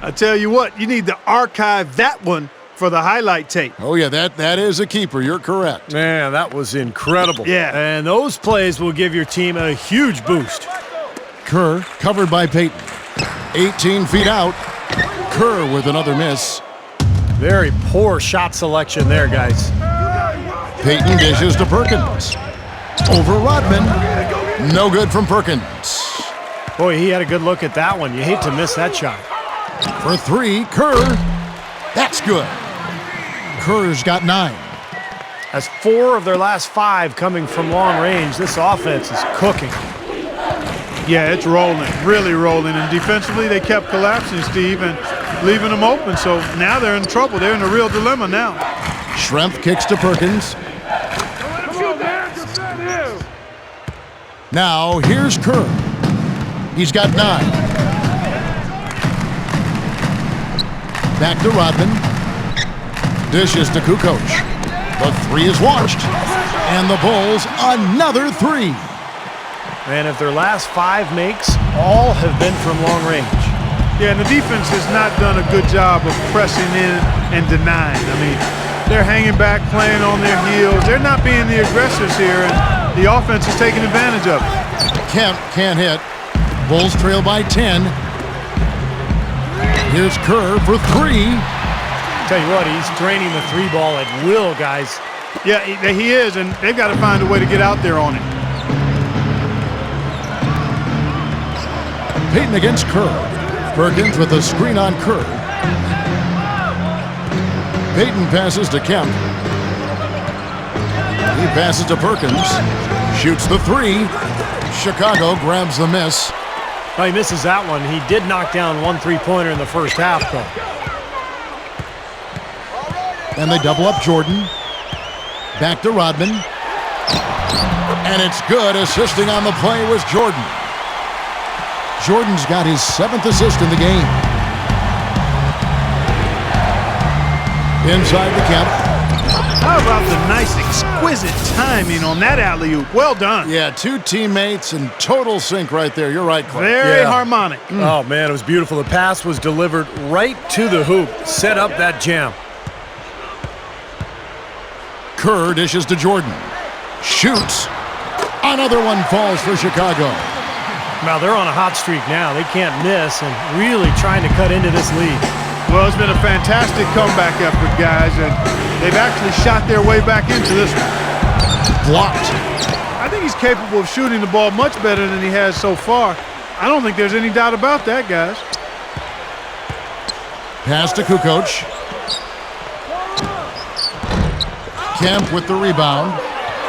I tell you what, you need to archive that one for the highlight tape. Oh, yeah, that is a keeper. You're correct. Man, that was incredible. Yeah. And those plays will give your team a huge boost. Kerr covered by Payton. 18 feet out. Kerr with another miss. Very poor shot selection there, guys. Payton dishes to Perkins. Over Rodman. No good from Perkins. Boy, he had a good look at that one. You hate to miss that shot. For 3, Kerr. That's good. Kerr's got 9. As 4 of their last 5 coming from long range, this offense is cooking. Yeah, it's rolling, really rolling. And defensively, they kept collapsing, Steve, and leaving them open. So now they're in trouble. They're in a real dilemma now. Schrempf kicks to Perkins. Now, here's Kerr. He's got 9. Back to Rodman. Dishes to Kukoc. The 3 is launched. And the Bulls, another 3. And if their last 5 makes, all have been from long range. Yeah, and the defense has not done a good job of pressing in and denying. I mean, they're hanging back, playing on their heels. They're not being the aggressors here, and the offense is taking advantage of it. Kemp can't hit. Bulls trail by 10. Here's Kerr for 3. Tell you what, he's draining the 3 ball at will, guys. Yeah, he is, and they've got to find a way to get out there on it. Payton against Kerr. Perkins with a screen on Kerr. Payton passes to Kemp. He passes to Perkins. Shoots the 3. Chicago grabs the miss. Well, he misses that one. He did knock down 1 3-pointer in the first half, though. And they double up Jordan. Back to Rodman. And it's good. Assisting on the play was Jordan. Jordan's got his 7th assist in the game. Inside the Kemp. How about the nice, exquisite timing on that alley-oop? Well done. Yeah, 2 teammates in total sync right there. You're right, Clark. Very harmonic. Oh, man, it was beautiful. The pass was delivered right to the hoop. Set up that jam. Kerr dishes to Jordan. Shoots. Another one falls for Chicago. Now, they're on a hot streak now. They can't miss and really trying to cut into this lead. Well, it's been a fantastic comeback effort, guys, and they've actually shot their way back into this one. Blocked. I think he's capable of shooting the ball much better than he has so far. I don't think there's any doubt about that, guys. Pass to Kukoc. Kemp with the rebound.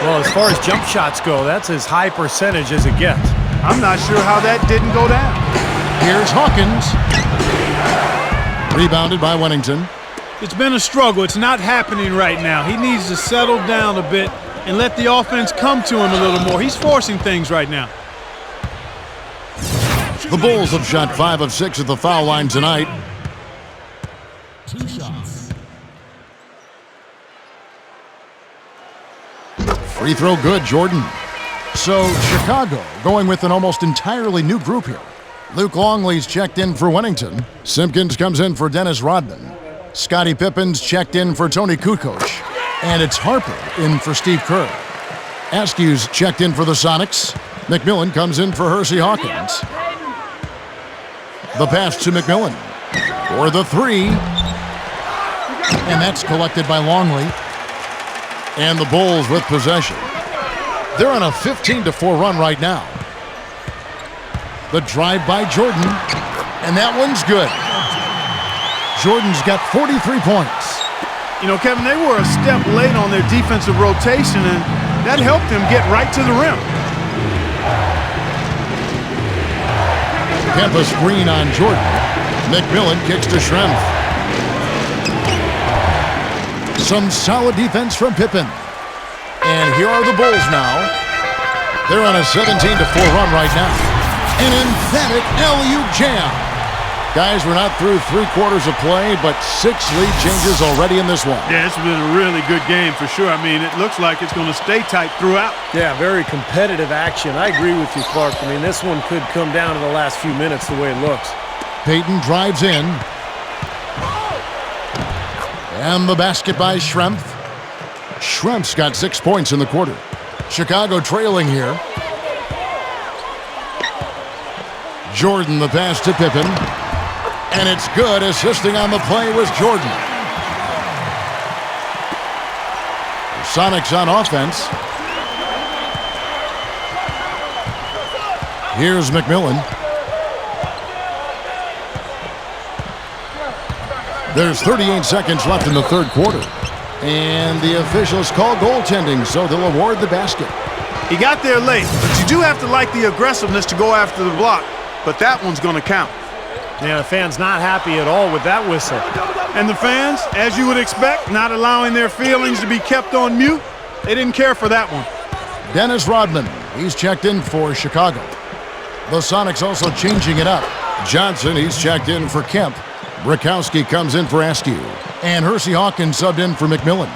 Well, as far as jump shots go, that's as high percentage as it gets. I'm not sure how that didn't go down. Here's Hawkins. Rebounded by Wennington. It's been a struggle. It's not happening right now. He needs to settle down a bit and let the offense come to him a little more. He's forcing things right now. The Bulls have shot 5 of 6 at the foul line tonight. 2 shots. Free throw good, Jordan. So Chicago going with an almost entirely new group here. Luke Longley's checked in for Wennington. Simpkins comes in for Dennis Rodman. Scottie Pippen's checked in for Tony Kukoc. And it's Harper in for Steve Kerr. Askew's checked in for the Sonics. McMillan comes in for Hersey Hawkins. The pass to McMillan for the three. And that's collected by Longley. And the Bulls with possession. They're on a 15-4 run right now. The drive by Jordan. And that one's good. Jordan's got 43 points. You know, Kevin, they were a step late on their defensive rotation, and that helped them get right to the rim. Kemp a screen on Jordan. McMillan kicks to Schrempf. Some solid defense from Pippen. And here are the Bulls now. They're on a 17-4 run right now. An emphatic LU jam. Guys, we're not through 3 quarters of play, but 6 lead changes already in this one. Yeah, it's been a really good game for sure. I mean, it looks like it's going to stay tight throughout. Yeah, very competitive action. I agree with you, Clark. I mean, this one could come down to the last few minutes the way it looks. Payton drives in. And the basket by Schrempf. Schrempf's got 6 points in the quarter. Chicago trailing here. Jordan the pass to Pippen. And it's good. Assisting on the play was Jordan. The Sonics on offense. Here's McMillan. There's 38 seconds left in the third quarter. And the officials call goaltending, so they'll award the basket. He got there late, but you do have to like the aggressiveness to go after the block. But that one's going to count. Yeah, the fans not happy at all with that whistle. And the fans, as you would expect, not allowing their feelings to be kept on mute. They didn't care for that one. Dennis Rodman, he's checked in for Chicago. The Sonics also changing it up. Johnson, he's checked in for Kemp. Brakowski comes in for Askew. And Hersey Hawkins subbed in for McMillan.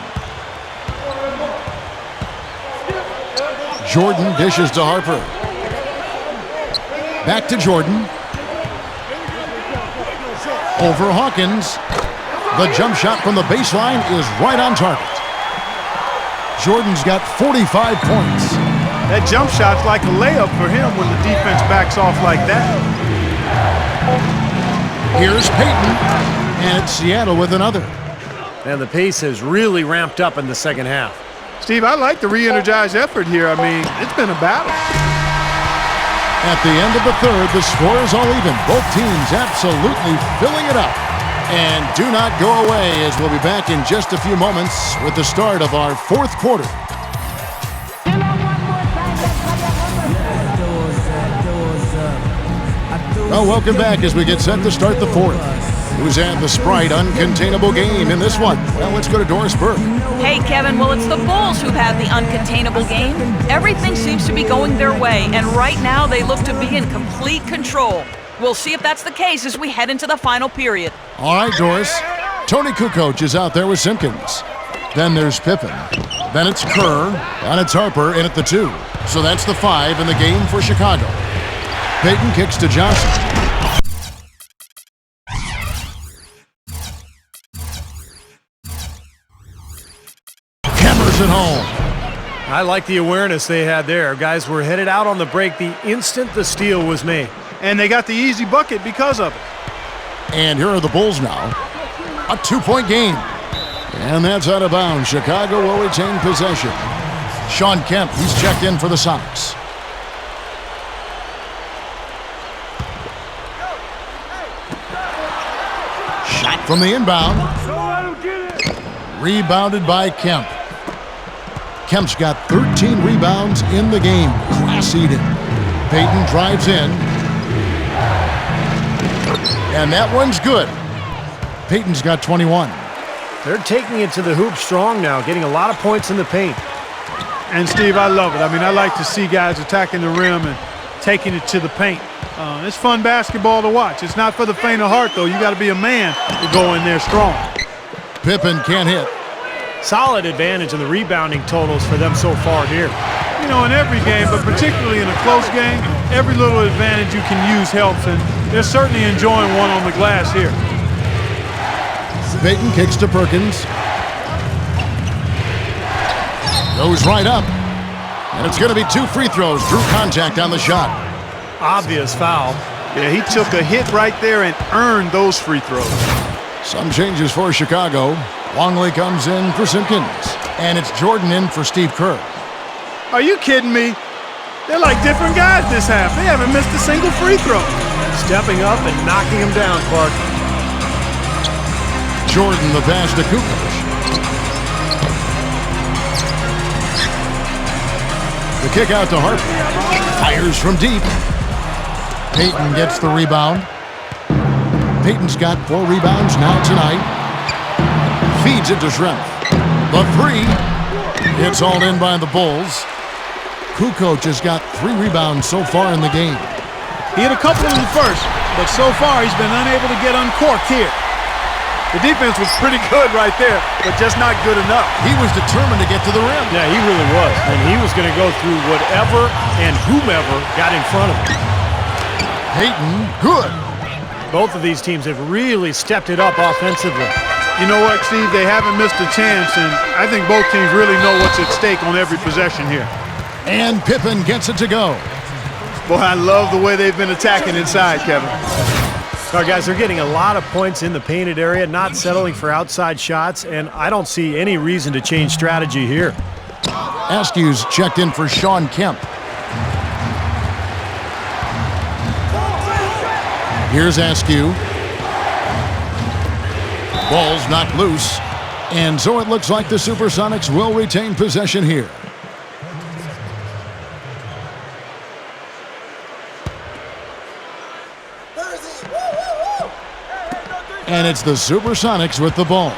Jordan dishes to Harper. Back to Jordan. Over Hawkins. The jump shot from the baseline is right on target. Jordan's got 45 points. That jump shot's like a layup for him when the defense backs off like that. Here's Payton, and it's Seattle with another. And the pace has really ramped up in the second half. Steve, I like the re-energized effort here. I mean, it's been a battle. At the end of the third, the score is all even. Both teams absolutely filling it up. And do not go away, as we'll be back in just a few moments with the start of our fourth quarter. Well, welcome back as we get set to start the fourth. Who's had the Sprite uncontainable game in this one? Well, let's go to Doris Burke. Hey, Kevin, well, it's the Bulls who've had the uncontainable game. Everything seems to be going their way, and right now they look to be in complete control. We'll see if that's the case as we head into the final period. All right, Doris. Tony Kukoc is out there with Simpkins. Then there's Pippen. Then it's Kerr, and it's Harper in at the 2. So that's the 5 in the game for Chicago. Payton kicks to Johnson. Hammers it home. I like the awareness they had there. Guys were headed out on the break the instant the steal was made. And they got the easy bucket because of it. And here are the Bulls now. A 2-point game. And that's out of bounds. Chicago will retain possession. Shawn Kemp, he's checked in for the Sonics. Shot from the inbound. Rebounded by Kemp. Kemp's got 13 rebounds in the game. Class eating. Payton drives in. And that one's good. Payton's got 21. They're taking it to the hoop strong now, getting a lot of points in the paint. And, Steve, I love it. I mean, I like to see guys attacking the rim and taking it to the paint. It's fun basketball to watch. It's not for the faint of heart, though. You got to be a man to go in there strong. Pippen can't hit. Solid advantage in the rebounding totals for them so far here. You know, in every game, but particularly in a close game, every little advantage you can use helps, and they're certainly enjoying one on the glass here. Payton kicks to Perkins. Goes right up. And it's going to be 2 free throws. Drew contact on the shot. Obvious foul. Yeah, he took a hit right there and earned those free throws. Some changes for Chicago. Longley comes in for Simpkins. And it's Jordan in for Steve Kerr. Are you kidding me? They're like different guys this half. They haven't missed a single free throw. Stepping up and knocking him down, Clark. Jordan the pass to Kukoc. The kick out to Harper. Fires from deep. Payton gets the rebound. Payton's got 4 rebounds now tonight. Feeds it to Schrempf. The 3. It's all in by the Bulls. Kukoc has got 3 rebounds so far in the game. He hit a couple in the first, but so far he's been unable to get uncorked here. The defense was pretty good right there, but just not good enough. He was determined to get to the rim. Yeah, he really was. And he was going to go through whatever and whomever got in front of him. Payton, good. Both of these teams have really stepped it up offensively. You know what, Steve? They haven't missed a chance, and I think both teams really know what's at stake on every possession here. And Pippen gets it to go. Boy, I love the way they've been attacking inside, Kevin. All right, guys, they're getting a lot of points in the painted area, not settling for outside shots, and I don't see any reason to change strategy here. Askew's checked in for Sean Kemp. Here's Askew. Ball's knocked loose, and so it looks like the SuperSonics will retain possession here. And it's the SuperSonics with the ball.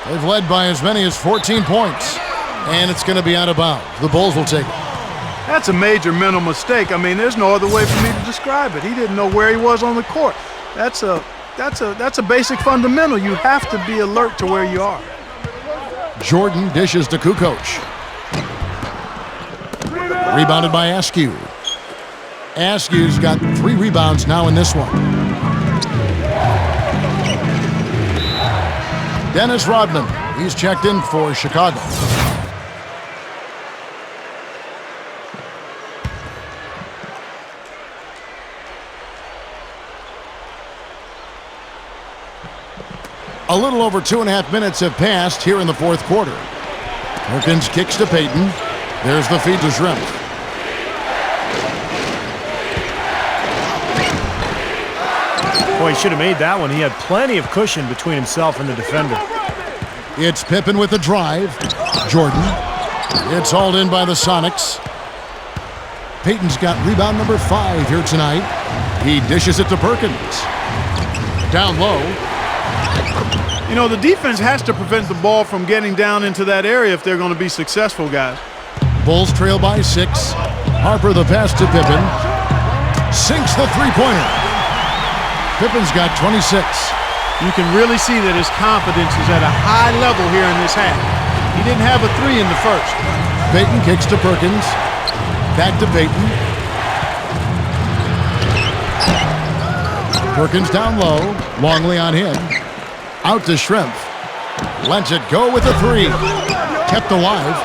They've led by as many as 14 points, and it's going to be out of bounds. The Bulls will take it. That's a major mental mistake. I mean, there's no other way for me to describe it. He didn't know where he was on the court. That's a basic fundamental. You have to be alert to where you are. Jordan dishes to Kukoc. Rebounded by Askew. Askew's got 3 rebounds now in this one. Dennis Rodman, he's checked in for Chicago. A little over 2.5 minutes have passed here in the 4th quarter. Perkins kicks to Payton. There's the feed to Schrempf. Boy, he should have made that one. He had plenty of cushion between himself and the defender. It's Pippen with the drive. Jordan. It's hauled in by the Sonics. Payton's got rebound number 5 here tonight. He dishes it to Perkins. Down low. You know, the defense has to prevent the ball from getting down into that area if they're going to be successful, guys. Bulls trail by 6. Harper the pass to Pippen. Sinks the 3-pointer. Pippen's got 26. You can really see that his confidence is at a high level here in this half. He didn't have a 3 in the first. Payton kicks to Perkins. Back to Payton. Perkins down low. Longley on him. Out to Schrempf. Lets it go with a 3. Kept alive.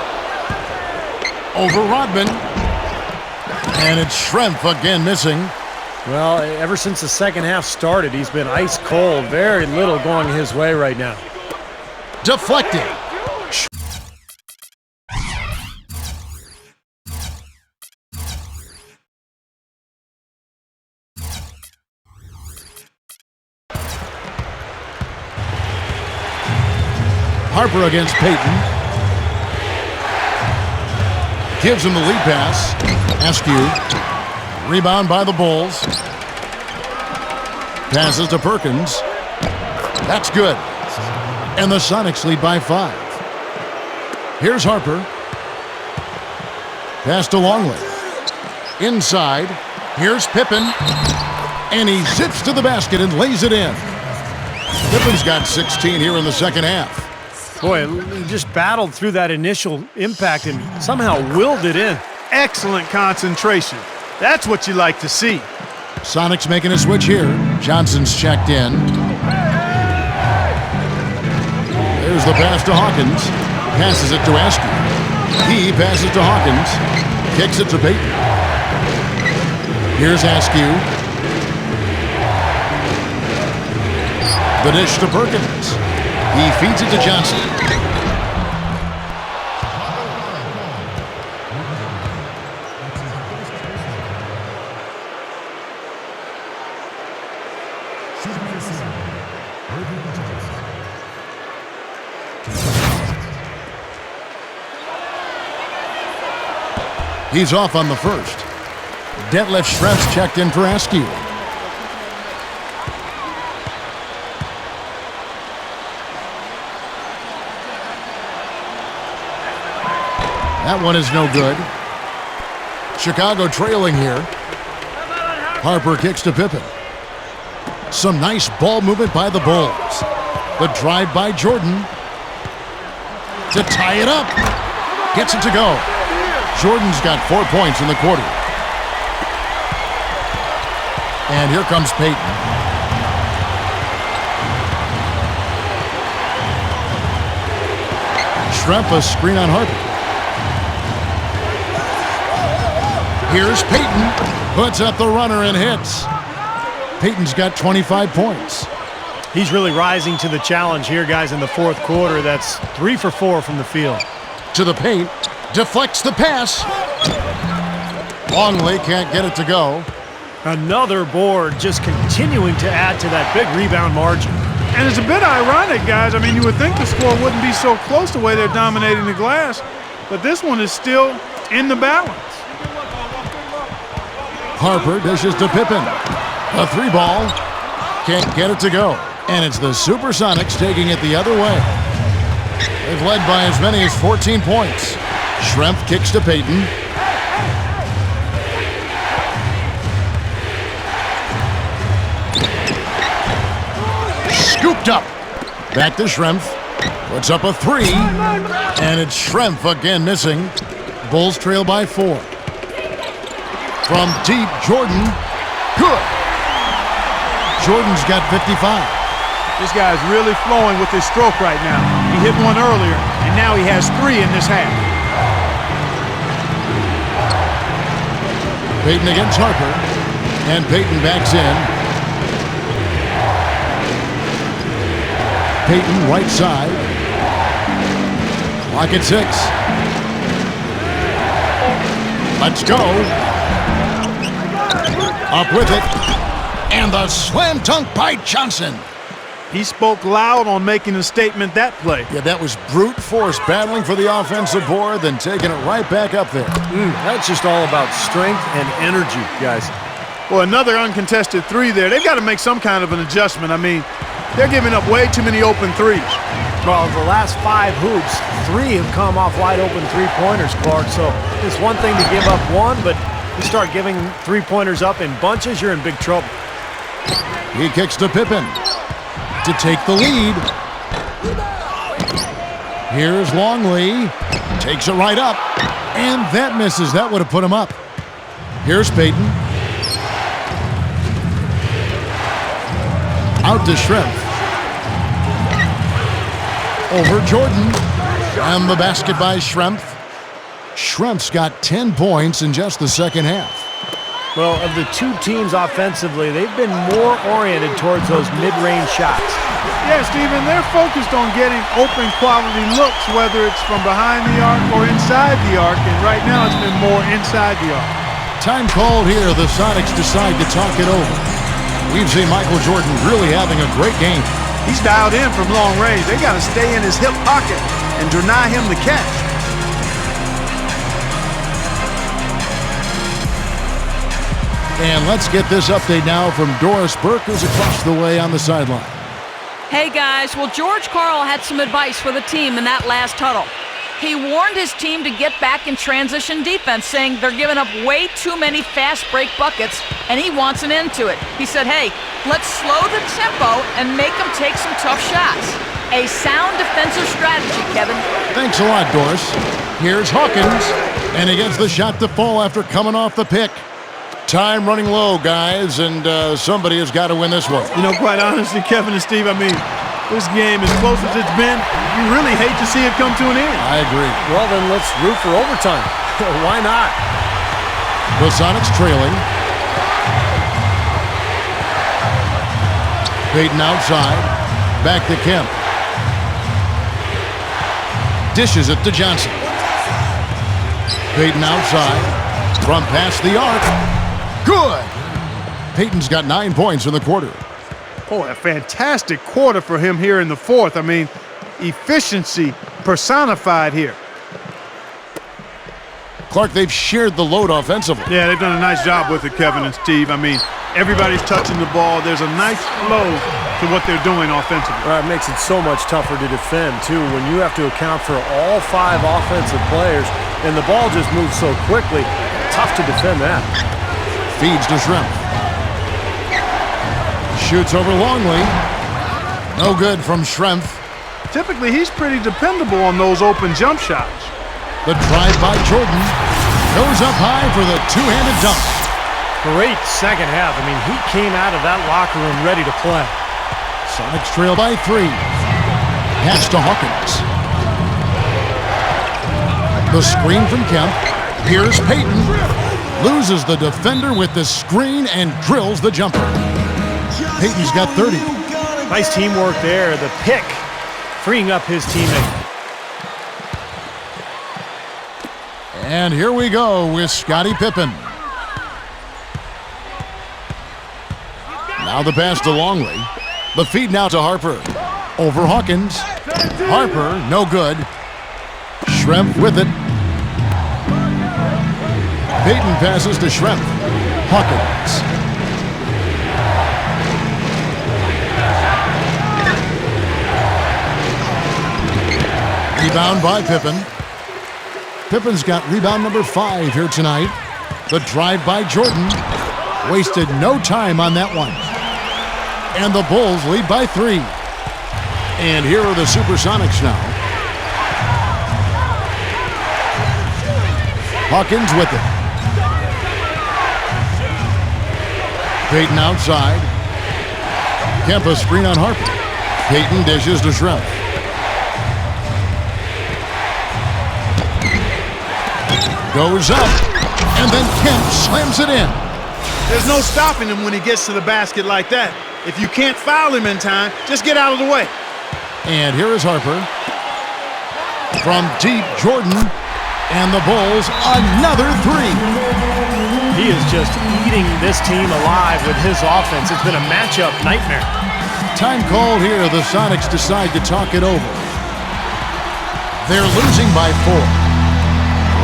Over Rodman. And it's Schrempf again missing. Well, ever since the second half started, he's been ice cold. Very little going his way right now. Deflected. Harper against Payton. Gives him the lead pass. Askew. Rebound by the Bulls. Passes to Perkins. That's good. And the Sonics lead by 5. Here's Harper. Pass to Longley. Inside. Here's Pippen. And he zips to the basket and lays it in. Pippen's got 16 here in the second half. Boy, he just battled through that initial impact and somehow willed it in. Excellent concentration. That's what you like to see. Sonics making a switch here. Johnson's checked in. There's the pass to Hawkins. Passes it to Askew. He passes to Hawkins. Kicks it to Peyton. Here's Askew. The dish to Perkins. He feeds it to Johnson. He's off on the first. Detlef Schrempf's checked in for Askew. That one is no good. Chicago trailing here. Harper kicks to Pippen. Some nice ball movement by the Bulls. The drive by Jordan to tie it up. Gets it to go. Jordan's got 4 points in the quarter. And here comes Peyton. Schrempf a screen on Harper. Here's Peyton. Puts up the runner and hits. Peyton's got 25 points. He's really rising to the challenge here, guys, in the fourth quarter. That's 3 for 4 from the field. To the paint. Deflects the pass. Longley can't get it to go. Another board, just continuing to add to that big rebound margin. And it's a bit ironic, guys. I mean, you would think the score wouldn't be so close the way they're dominating the glass, but this one is still in the balance. Harper dishes to Pippen. A 3-ball. Can't get it to go. And it's the SuperSonics taking it the other way. They've led by as many as 14 points. Schrempf kicks to Peyton. Scooped up. Back to Schrempf. Puts up a 3. And it's Schrempf again missing. Bulls trail by 4. From deep, Jordan. Good. Jordan's got 55. This guy's really flowing with his stroke right now. He hit one earlier, and now he has 3 in this half. Peyton against Harper. And Peyton backs in. Peyton right side. Clock at 6. Let's go. Up with it. And the slam dunk by Johnson. He spoke loud on making a statement that play. Yeah, that was brute force battling for the offensive board, then taking it right back up there. That's just all about strength and energy, guys. Well, another uncontested 3 there. They've got to make some kind of an adjustment. I mean, they're giving up way too many open 3s. Well, the last 5 hoops, 3 have come off wide open 3-pointers, Clark. So it's one thing to give up 1, but you start giving 3-pointers up in bunches, you're in big trouble. He kicks to Pippen to take the lead. Here's Longley. Takes it right up. And that misses. That would have put him up. Here's Peyton. Out to Schrempf. Over Jordan. And the basket by Schrempf. Schrempf's got 10 points in just the second half. Well, of the 2 teams offensively, they've been more oriented towards those mid-range shots. Yeah, Steven, they're focused on getting open quality looks, whether it's from behind the arc or inside the arc, and right now it's been more inside the arc. Time called here. The Sonics decide to talk it over. We've seen Michael Jordan really having a great game. He's dialed in from long range. They got to stay in his hip pocket and deny him the catch. And let's get this update now from Doris Burke, who's across the way on the sideline. Hey guys, well George Karl had some advice for the team in that last huddle. He warned his team to get back in transition defense, saying they're giving up way too many fast break buckets, and he wants an end to it. He said, hey, let's slow the tempo and make them take some tough shots. A sound defensive strategy, Kevin. Thanks a lot, Doris. Here's Hawkins, and he gets the shot to fall after coming off the pick. Time running low, guys, and somebody has got to win this one. You know, quite honestly, Kevin and Steve, I mean, This game, as close as it's been, you really hate to see it come to an end. I agree. Well, then let's root for overtime. Why not? The Sonics trailing. Peyton outside. Back to Kemp. Dishes it to Johnson. Peyton outside. From past the arc. Good! Peyton's got 9 points in the quarter. Oh, a fantastic quarter for him here in the fourth. I mean, efficiency personified here. Clark, they've shared the load offensively. Yeah, they've done a nice job with it, Kevin and Steve. I mean, everybody's touching the ball. There's a nice flow to what they're doing offensively. It makes it so much tougher to defend, too, when you have to account for all 5 offensive players, and the ball just moves so quickly. Tough to defend that. Feeds to Shrimp. Shoots over Longley. No good from Shrimp. Typically, he's pretty dependable on those open jump shots. The drive by Jordan goes up high for the two-handed dunk. Great second half. I mean, he came out of that locker room ready to play. Sonics trail by 3. Pass to Hawkins. The screen from Kemp. Here's Peyton. Loses the defender with the screen and drills the jumper. Peyton's got 30. Nice teamwork there. The pick, freeing up his teammate. And here we go with Scottie Pippen. Now the pass to Longley. The feed now to Harper. Over Hawkins. Harper, no good. Schrempf with it. Peyton passes to Schrempf. Hawkins. Rebound by Pippen. Pippen's got rebound number 5 here tonight. The drive by Jordan. Wasted no time on that one. And the Bulls lead by 3. And here are the SuperSonics now. Hawkins with it. Peyton outside. Kemp screen on Harper. Peyton dishes to Schrempf. Goes up, and then Kemp slams it in. There's no stopping him when he gets to the basket like that. If you can't foul him in time, just get out of the way. And here is Harper. From deep, Jordan, and the Bulls, another 3. He is just eating this team alive with his offense. It's been a matchup nightmare. Time called here. The Sonics decide to talk it over. They're losing by 4.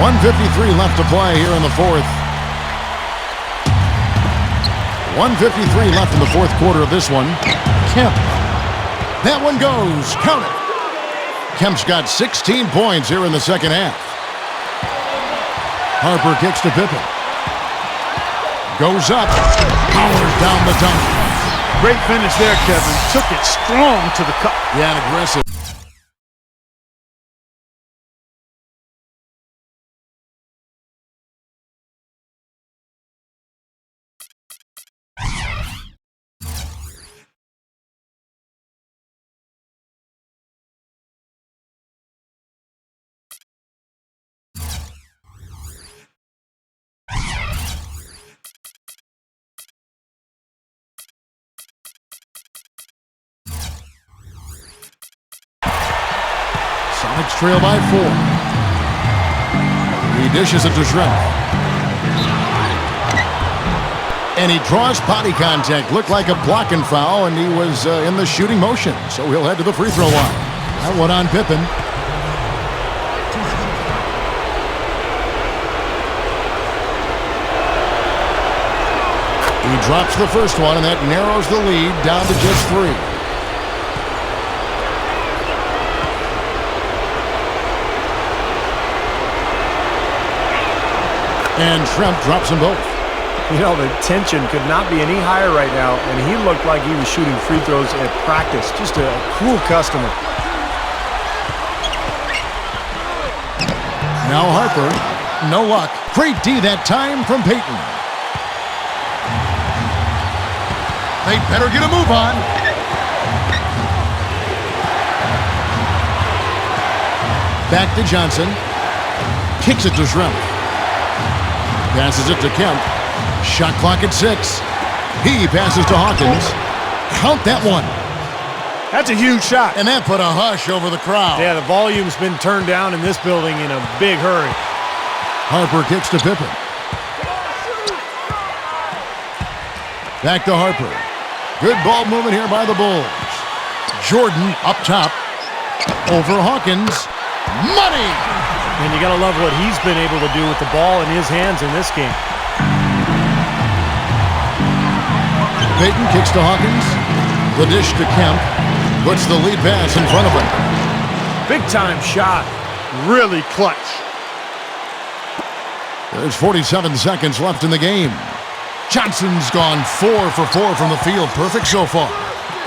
1:53 left to play here in the fourth. 1:53 left in the fourth quarter of this one. Kemp. That one goes. Count it. Kemp's got 16 points here in the second half. Harper kicks to Pippen. Goes up. Powers down the dunk. Great finish there, Kevin. Took it strong to the cup. Yeah, and aggressive. Sonics trail by 4. He dishes it to Schrempf. And he draws body contact. Looked like a blocking foul, and he was in the shooting motion. So he'll head to the free throw line. That one on Pippen. He drops the first one, and that narrows the lead down to just 3. And Schrempf drops them both. You know, the tension could not be any higher right now, and he looked like he was shooting free throws at practice. Just a cool customer. Now Harper, no luck. Great D that time from Peyton. They better get a move on. Back to Johnson. Kicks it to Shrimp. Passes it to Kemp. Shot clock at 6. He passes to Hawkins. Count that one. That's a huge shot. And that put a hush over the crowd. Yeah, the volume's been turned down in this building in a big hurry. Harper kicks to Pippen. Back to Harper. Good ball movement here by the Bulls. Jordan up top. Over Hawkins. Money! And you got to love what he's been able to do with the ball in his hands in this game. Payton kicks to Hawkins. The dish to Kemp. Puts the lead pass in front of him. Big-time shot. Really clutch. There's 47 seconds left in the game. Johnson's gone 4 for 4 from the field. Perfect so far.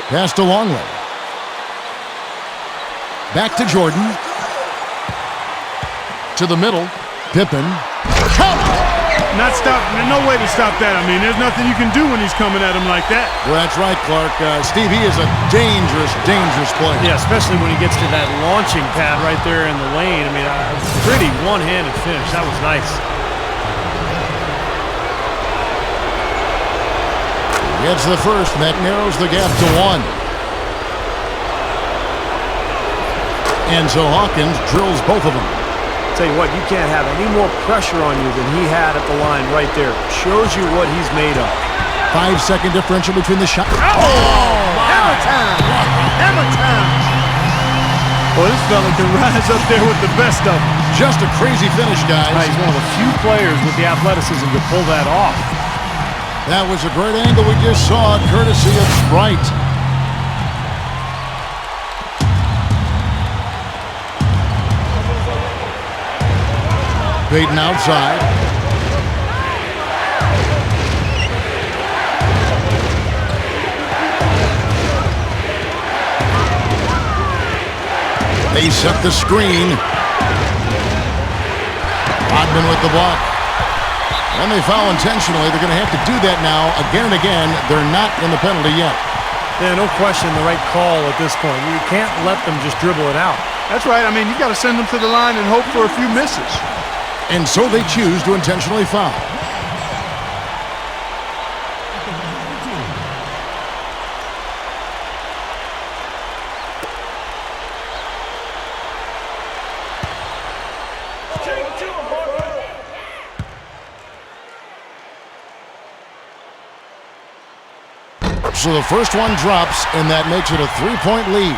Pass to Longley. Back to Jordan. To the middle. Pippen. Count it! Not stop. There's no way to stop that. I mean, there's nothing you can do when he's coming at him like that. Well, that's right, Clark. Steve, he is a dangerous, dangerous player. Yeah, especially when he gets to that launching pad right there in the lane. I mean, pretty one-handed finish. That was nice. Gets the first, and that narrows the gap to 1. And so Hawkins drills both of them. Tell you what, you can't have any more pressure on you than he had at the line right there. Shows you what he's made of. 5-second differential between the shots. Hammer time! Hammer time! Well, this fella can rise up there with the best of them. Just a crazy finish, guys. He's one of the few players with the athleticism to pull that off. That was a great angle we just saw, courtesy of Sprite. Payton outside. They set the screen. Rodman with the block. And they foul intentionally. They're going to have to do that now again and again. They're not in the penalty yet. Yeah, no question the right call at this point. You can't let them just dribble it out. That's right. I mean, you got to send them to the line and hope for a few misses. And so they choose to intentionally foul. So the first one drops, and that makes it a 3-point lead.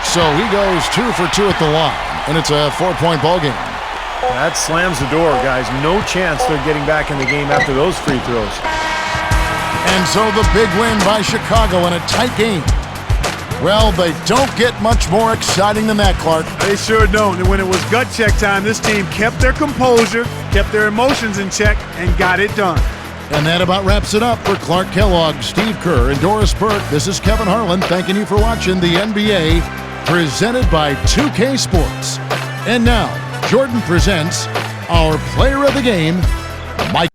So he goes 2 for 2 at the line, and it's a 4-point ball game. That slams the door, guys. No chance they're getting back in the game after those free throws. And so the big win by Chicago in a tight game. Well, they don't get much more exciting than that, Clark. They sure don't. And when it was gut check time, this team kept their composure, kept their emotions in check, and got it done. And that about wraps it up for Clark Kellogg, Steve Kerr, and Doris Burke. This is Kevin Harlan thanking you for watching the NBA presented by 2K Sports. And now, Jordan presents our player of the game, Mike.